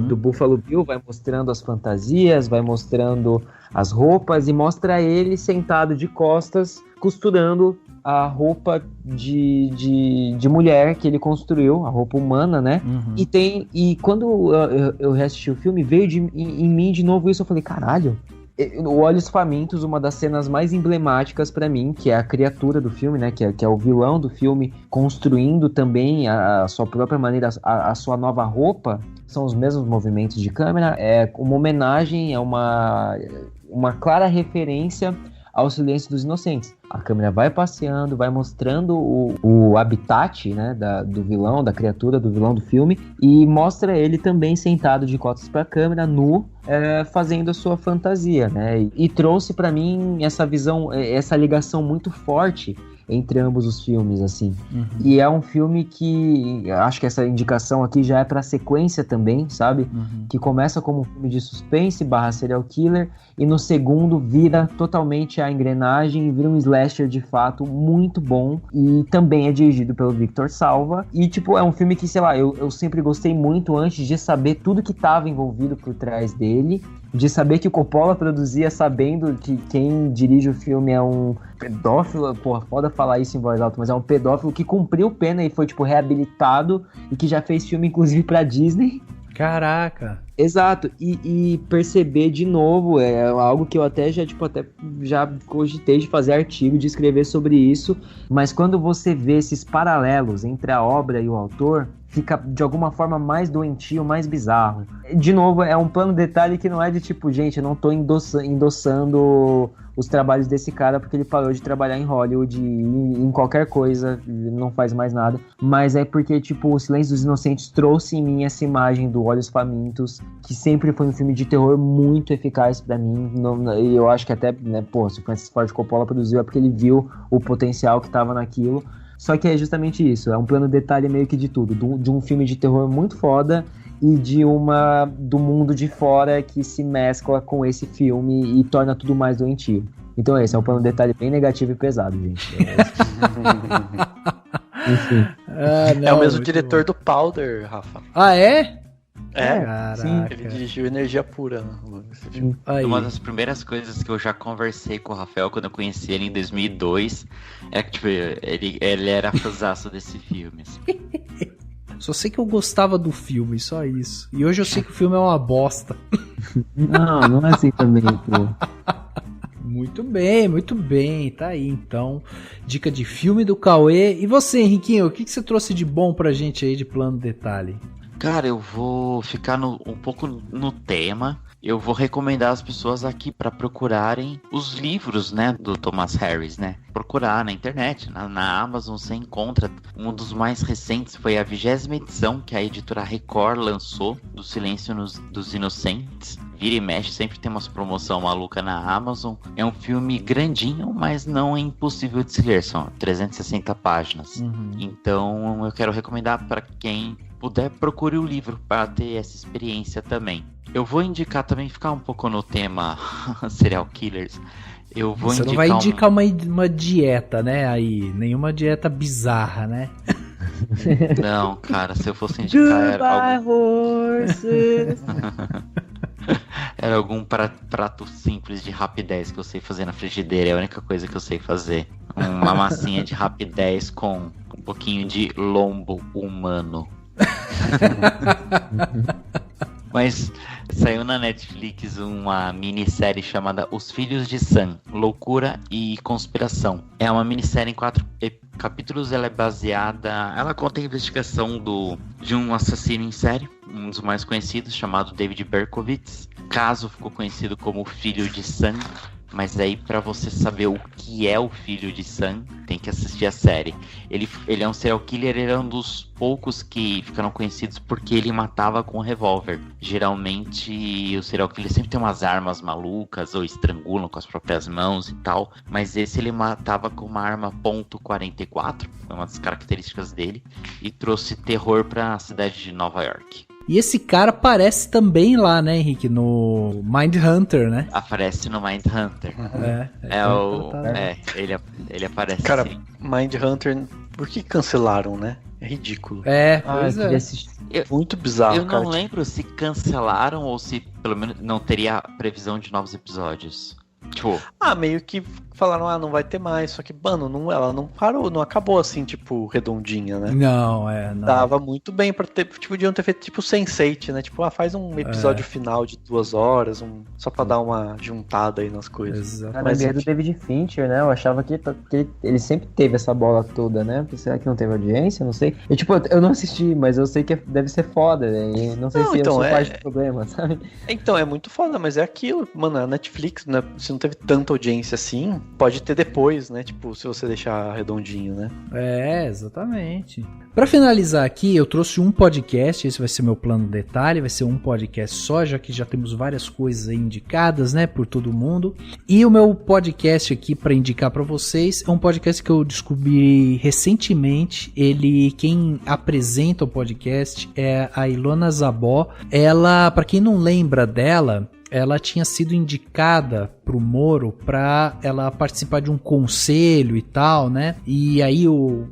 do Buffalo Bill, vai mostrando as fantasias, vai mostrando as roupas e mostra ele sentado de costas costurando a roupa de mulher que ele construiu, a roupa humana, né? E quando eu reassisti o filme, veio em mim de novo isso, eu falei, caralho, o Olhos Famintos, uma das cenas mais emblemáticas pra mim, que é a criatura do filme, né, que é o vilão do filme, construindo também a sua própria maneira, a sua nova roupa, são os mesmos movimentos de câmera, é uma homenagem, é uma clara referência ao Silêncio dos Inocentes. A câmera vai passeando, vai mostrando o habitat, né, do vilão, da criatura do vilão do filme, e mostra ele também sentado de costas para a câmera, nu, fazendo a sua fantasia, né? E trouxe para mim essa visão, essa ligação muito forte entre ambos os filmes, assim. E é um filme que, acho que essa indicação aqui já é pra sequência também, sabe? Que começa como um filme de suspense / serial killer, e no segundo vira totalmente a engrenagem e vira um slasher de fato muito bom, e também é dirigido pelo Victor Salva, e tipo, é um filme que, sei lá, eu sempre gostei muito antes de saber tudo que tava envolvido por trás dele, de saber que o Coppola produzia sabendo que quem dirige o filme é um pedófilo, porra, foda falar isso em voz alta, mas é um pedófilo que cumpriu pena e foi, tipo, reabilitado, e que já fez filme, inclusive, pra Disney. Caraca! Exato, e perceber de novo, é algo que eu até já cogitei de fazer artigo, de escrever sobre isso, mas quando você vê esses paralelos entre a obra e o autor, fica de alguma forma mais doentio, mais bizarro. De novo, é um plano detalhe que não é de tipo, gente, eu não tô endossando os trabalhos desse cara porque ele parou de trabalhar em Hollywood e em qualquer coisa, não faz mais nada, mas é porque, tipo, o Silêncio dos Inocentes trouxe em mim essa imagem do Olhos Famintos, que sempre foi um filme de terror muito eficaz pra mim, e eu acho que até, né, se o Francis Ford Coppola produziu é porque ele viu o potencial que tava naquilo. Só que é justamente isso, é um plano detalhe meio que de tudo, de um filme de terror muito foda e do mundo de fora que se mescla com esse filme e torna tudo mais doentio. Então esse é um plano detalhe bem negativo e pesado, gente. Enfim. É o mesmo diretor do Powder, Rafa. Ah, é? Sim, ele dirigiu Energia Pura nesse filme. Uma das primeiras coisas que eu já conversei com o Rafael quando eu conheci ele em 2002 é que, tipo, ele era fãzaço desse filme. Assim. Só sei que eu gostava do filme, só isso. E hoje eu sei que o filme é uma bosta. Não é assim também, pô. Muito bem, tá aí então, dica de filme do Cauê. E você, Henriquinho, o que você trouxe de bom pra gente aí de plano detalhe? Cara, eu vou ficar um pouco no tema. Eu vou recomendar as pessoas aqui para procurarem os livros, né, do Thomas Harris, né? Procurar na internet, na Amazon você encontra. Um dos mais recentes foi a 20ª edição que a editora Record lançou, do Silêncio dos Inocentes. Vira e mexe, sempre tem umas promoção maluca na Amazon. É um filme grandinho, mas não é impossível de se ler, são 360 páginas. Então eu quero recomendar para quem puder, procure o livro para ter essa experiência também. Eu vou indicar também, ficar um pouco no tema serial killers. Você não vai indicar uma dieta, né? Aí, nenhuma dieta bizarra, né? Não, cara, se eu fosse indicar era algum prato simples de rapidez que eu sei fazer na frigideira. É a única coisa que eu sei fazer. Uma massinha de rapidez com um pouquinho de lombo humano. Mas saiu na Netflix uma minissérie chamada Os Filhos de Sam, Loucura e Conspiração. É uma minissérie em 4 capítulos, ela é baseada... Ela conta a investigação de um assassino em série, um dos mais conhecidos, chamado David Berkowitz. O caso ficou conhecido como Filho de Sam. Mas aí, pra você saber o que é o Filho de Sam, tem que assistir a série. Ele é um serial killer, ele é um dos poucos que ficaram conhecidos porque ele matava com um revólver. Geralmente, o serial killer sempre tem umas armas malucas ou estrangulam com as próprias mãos e tal. Mas esse ele matava com uma arma .44, é uma das características dele, e trouxe terror pra cidade de Nova York. E esse cara aparece também lá, né, Henrique? No Mindhunter, né? Aparece no Mindhunter. Ele aparece. Cara, sim. Mindhunter, por que cancelaram, né? É ridículo. Pois é. Muito bizarro, Eu cara. não lembro se cancelaram ou se pelo menos não teria previsão de novos episódios. Tipo... meio que falaram, não vai ter mais. Só que, mano, ela não parou, não acabou assim, tipo, redondinha, né? Não. Dava muito bem pra ter, tipo, podiam ter feito tipo Sense8, né? Tipo, faz um episódio final de 2 horas, só pra dar uma juntada aí nas coisas. Mas é do David Fincher, né? Eu achava que ele sempre teve essa bola toda, né? Será que não teve audiência? Não sei. Eu não assisti, mas eu sei que deve ser foda, né? E não sei se eu sou parte do problema, sabe? Então, é muito foda, mas é aquilo. Mano, a Netflix, né? Se não teve tanta audiência assim, pode ter depois, né? Tipo, se você deixar redondinho, né? Exatamente. Pra finalizar aqui, eu trouxe um podcast, esse vai ser meu plano detalhe, vai ser um podcast só, já que já temos várias coisas aí indicadas, né, por todo mundo. E o meu podcast aqui pra indicar pra vocês é um podcast que eu descobri recentemente. Quem apresenta o podcast é a Ilona Zabó. Ela, pra quem não lembra dela, ela tinha sido indicada pro Moro pra ela participar de um conselho e tal, né? E aí o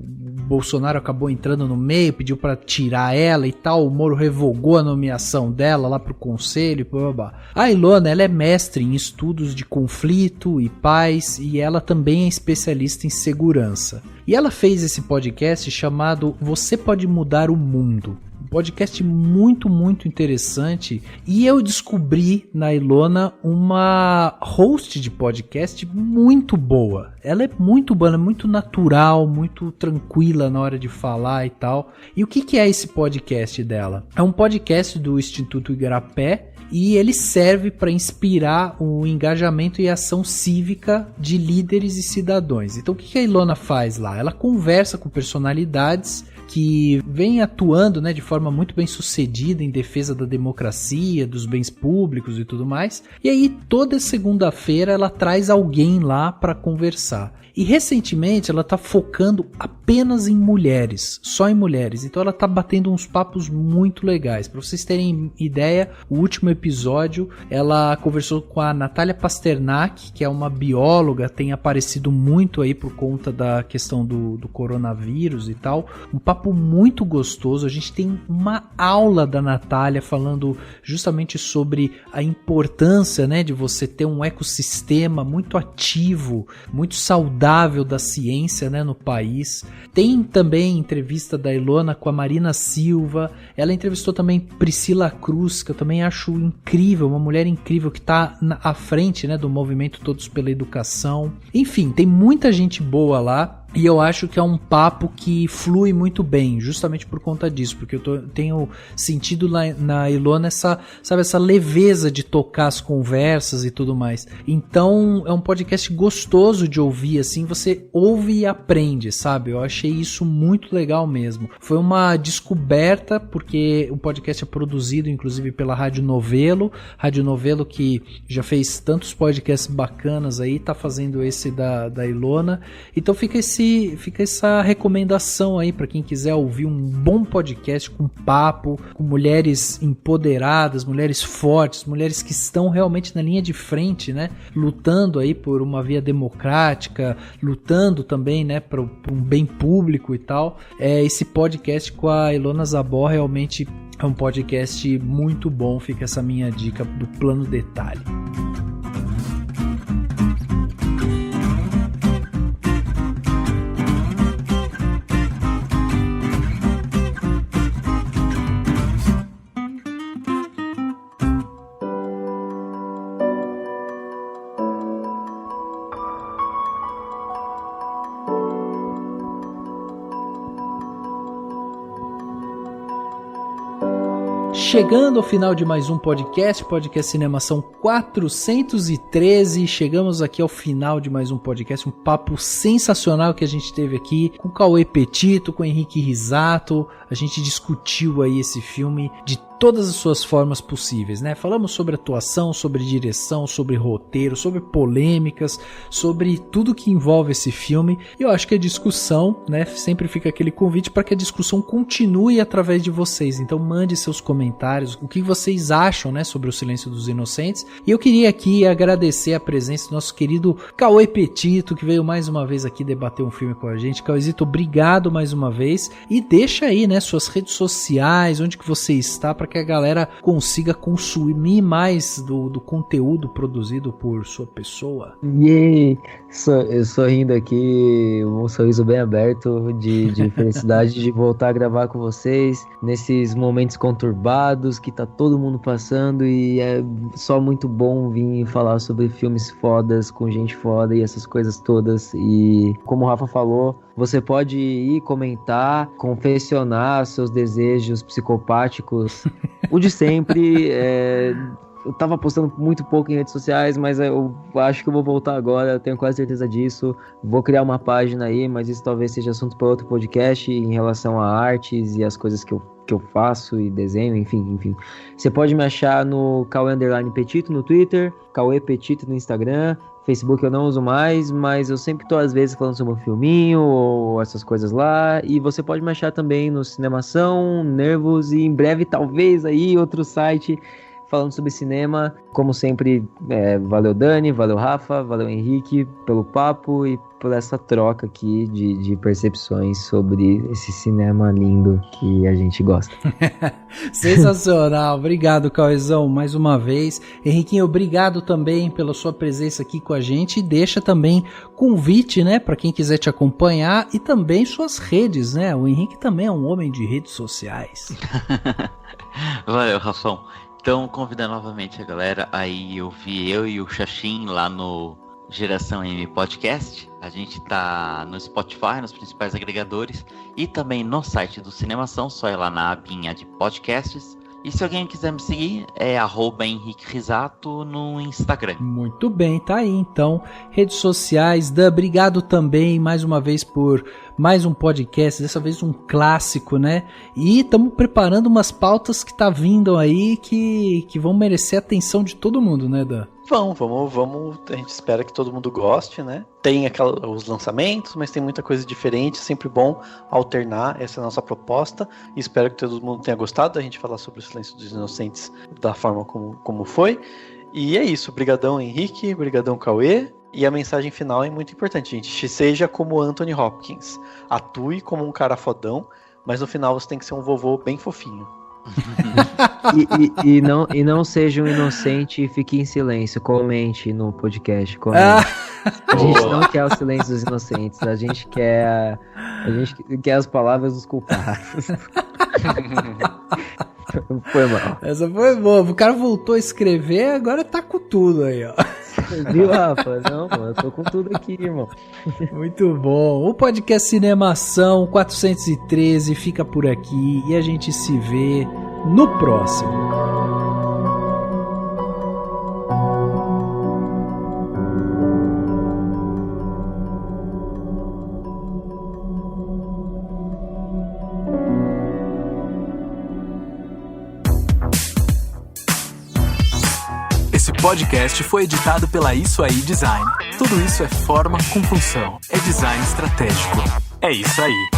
Bolsonaro acabou entrando no meio, pediu pra tirar ela e tal. O Moro revogou a nomeação dela lá pro conselho e blá blá blá. A Ilona, ela é mestre em estudos de conflito e paz e ela também é especialista em segurança. E ela fez esse podcast chamado Você Pode Mudar o Mundo. Um podcast muito, muito interessante. E eu descobri na Ilona uma host de podcast muito boa. Ela é muito boa, ela é muito natural, muito tranquila na hora de falar e tal. E o que é esse podcast dela? É um podcast do Instituto Igarapé. E ele serve para inspirar o engajamento e ação cívica de líderes e cidadãos. Então o que a Ilona faz lá? Ela conversa com personalidades que vem atuando, né, de forma muito bem sucedida em defesa da democracia, dos bens públicos e tudo mais. E aí toda segunda-feira ela traz alguém lá para conversar. E recentemente ela tá focando apenas em mulheres, só em mulheres. Então ela tá batendo uns papos muito legais. Para vocês terem ideia, o último episódio ela conversou com a Natália Pasternak, que é uma bióloga, tem aparecido muito aí por conta da questão do coronavírus e tal. Um papo muito gostoso. A gente tem uma aula da Natália falando justamente sobre a importância, né, de você ter um ecossistema muito ativo, muito saudável da ciência, né, no país. Tem também entrevista da Ilona com a Marina Silva. Ela entrevistou também Priscila Cruz, que eu também acho incrível, uma mulher incrível que está à frente, né, do movimento Todos pela Educação. Enfim, tem muita gente boa lá. E eu acho que é um papo que flui muito bem, justamente por conta disso, porque eu tenho sentido na Ilona essa leveza de tocar as conversas e tudo mais. Então é um podcast gostoso de ouvir, assim, você ouve e aprende, sabe? Eu achei isso muito legal mesmo. Foi uma descoberta, porque o podcast é produzido inclusive pela Rádio Novelo que já fez tantos podcasts bacanas aí, tá fazendo esse da Ilona. Então fica essa recomendação aí para quem quiser ouvir um bom podcast com papo, com mulheres empoderadas, mulheres fortes, mulheres que estão realmente na linha de frente, né, lutando aí por uma via democrática, lutando também, né, por um bem público e tal. Esse podcast com a Ilona Zabó realmente é um podcast muito bom. Fica essa minha dica do Plano Detalhe. Chegando ao final de mais um podcast Cinemação 413, chegamos aqui ao final de mais um podcast, um papo sensacional que a gente teve aqui com Cauê Petito, com Henrique Risato. A gente discutiu aí esse filme de todas as suas formas possíveis, né? Falamos sobre atuação, sobre direção, sobre roteiro, sobre polêmicas, sobre tudo que envolve esse filme. E eu acho que a discussão, né, sempre fica aquele convite para que a discussão continue através de vocês. Então mande seus comentários, o que vocês acham, né, sobre O Silêncio dos Inocentes. E eu queria aqui agradecer a presença do nosso querido Cauê Petito, que veio mais uma vez aqui debater um filme com a gente. Cauêzito, obrigado mais uma vez. E deixa aí, né, suas redes sociais, onde que você está, para que a galera consiga consumir mais do conteúdo produzido por sua pessoa. E eu sorrindo aqui, um sorriso bem aberto de felicidade de voltar a gravar com vocês nesses momentos conturbados que tá todo mundo passando, e é só muito bom vir falar sobre filmes fodas com gente foda e essas coisas todas. E como o Rafa falou, você pode ir comentar, confessionar seus desejos psicopáticos, o de sempre. Eu tava postando muito pouco em redes sociais, mas eu acho que eu vou voltar agora, eu tenho quase certeza disso. Vou criar uma página aí, mas isso talvez seja assunto para outro podcast em relação a artes e as coisas que eu faço e desenho, enfim. Você pode me achar no Cauê_Petito no Twitter, Cauê Petito no Instagram. Facebook eu não uso mais, mas eu sempre tô às vezes falando sobre um filminho ou essas coisas lá. E você pode me achar também no Cinemação, Nervos e em breve talvez aí outro site falando sobre cinema. Como sempre, valeu Dani, valeu Rafa, valeu Henrique pelo papo e por essa troca aqui de percepções sobre esse cinema lindo que a gente gosta. Sensacional, obrigado Cauêzão mais uma vez. Henriquinho, obrigado também pela sua presença aqui com a gente, e deixa também convite, né, para quem quiser te acompanhar e também suas redes, né? O Henrique também é um homem de redes sociais. Valeu, Rafão. Então, convidar novamente a galera aí ouvir eu e o Xaxim lá no Geração M Podcast. A gente tá no Spotify, nos principais agregadores, e também no site do Cinemação, só ir lá na abinha de podcasts. E se alguém quiser me seguir, é @Henrique Risato no Instagram. Muito bem, tá aí então, redes sociais. Dan, obrigado também mais uma vez por mais um podcast, dessa vez um clássico, né? E estamos preparando umas pautas que tá vindo aí que vão merecer a atenção de todo mundo, né, Dan? Vamos, a gente espera que todo mundo goste, né? Tem os lançamentos, mas tem muita coisa diferente, sempre bom alternar, essa é a nossa proposta. Espero que todo mundo tenha gostado da gente falar sobre O Silêncio dos Inocentes da forma como foi. E é isso, brigadão Henrique, brigadão Cauê. E a mensagem final é muito importante, gente. Seja como Anthony Hopkins, atue como um cara fodão, mas no final você tem que ser um vovô bem fofinho. e não seja um inocente e fique em silêncio. Comente no podcast. A gente não quer o silêncio dos inocentes. A gente quer as palavras dos culpados. Foi mal. Essa foi boa. O cara voltou a escrever, agora tá com tudo aí, ó. Viu, Rafa? Não, eu tô com tudo aqui, irmão. Muito bom. O podcast Cinemação 413 fica por aqui e a gente se vê no próximo. Esse podcast foi editado pela Isso Aí Design. Tudo isso é forma com função. É design estratégico. É isso aí.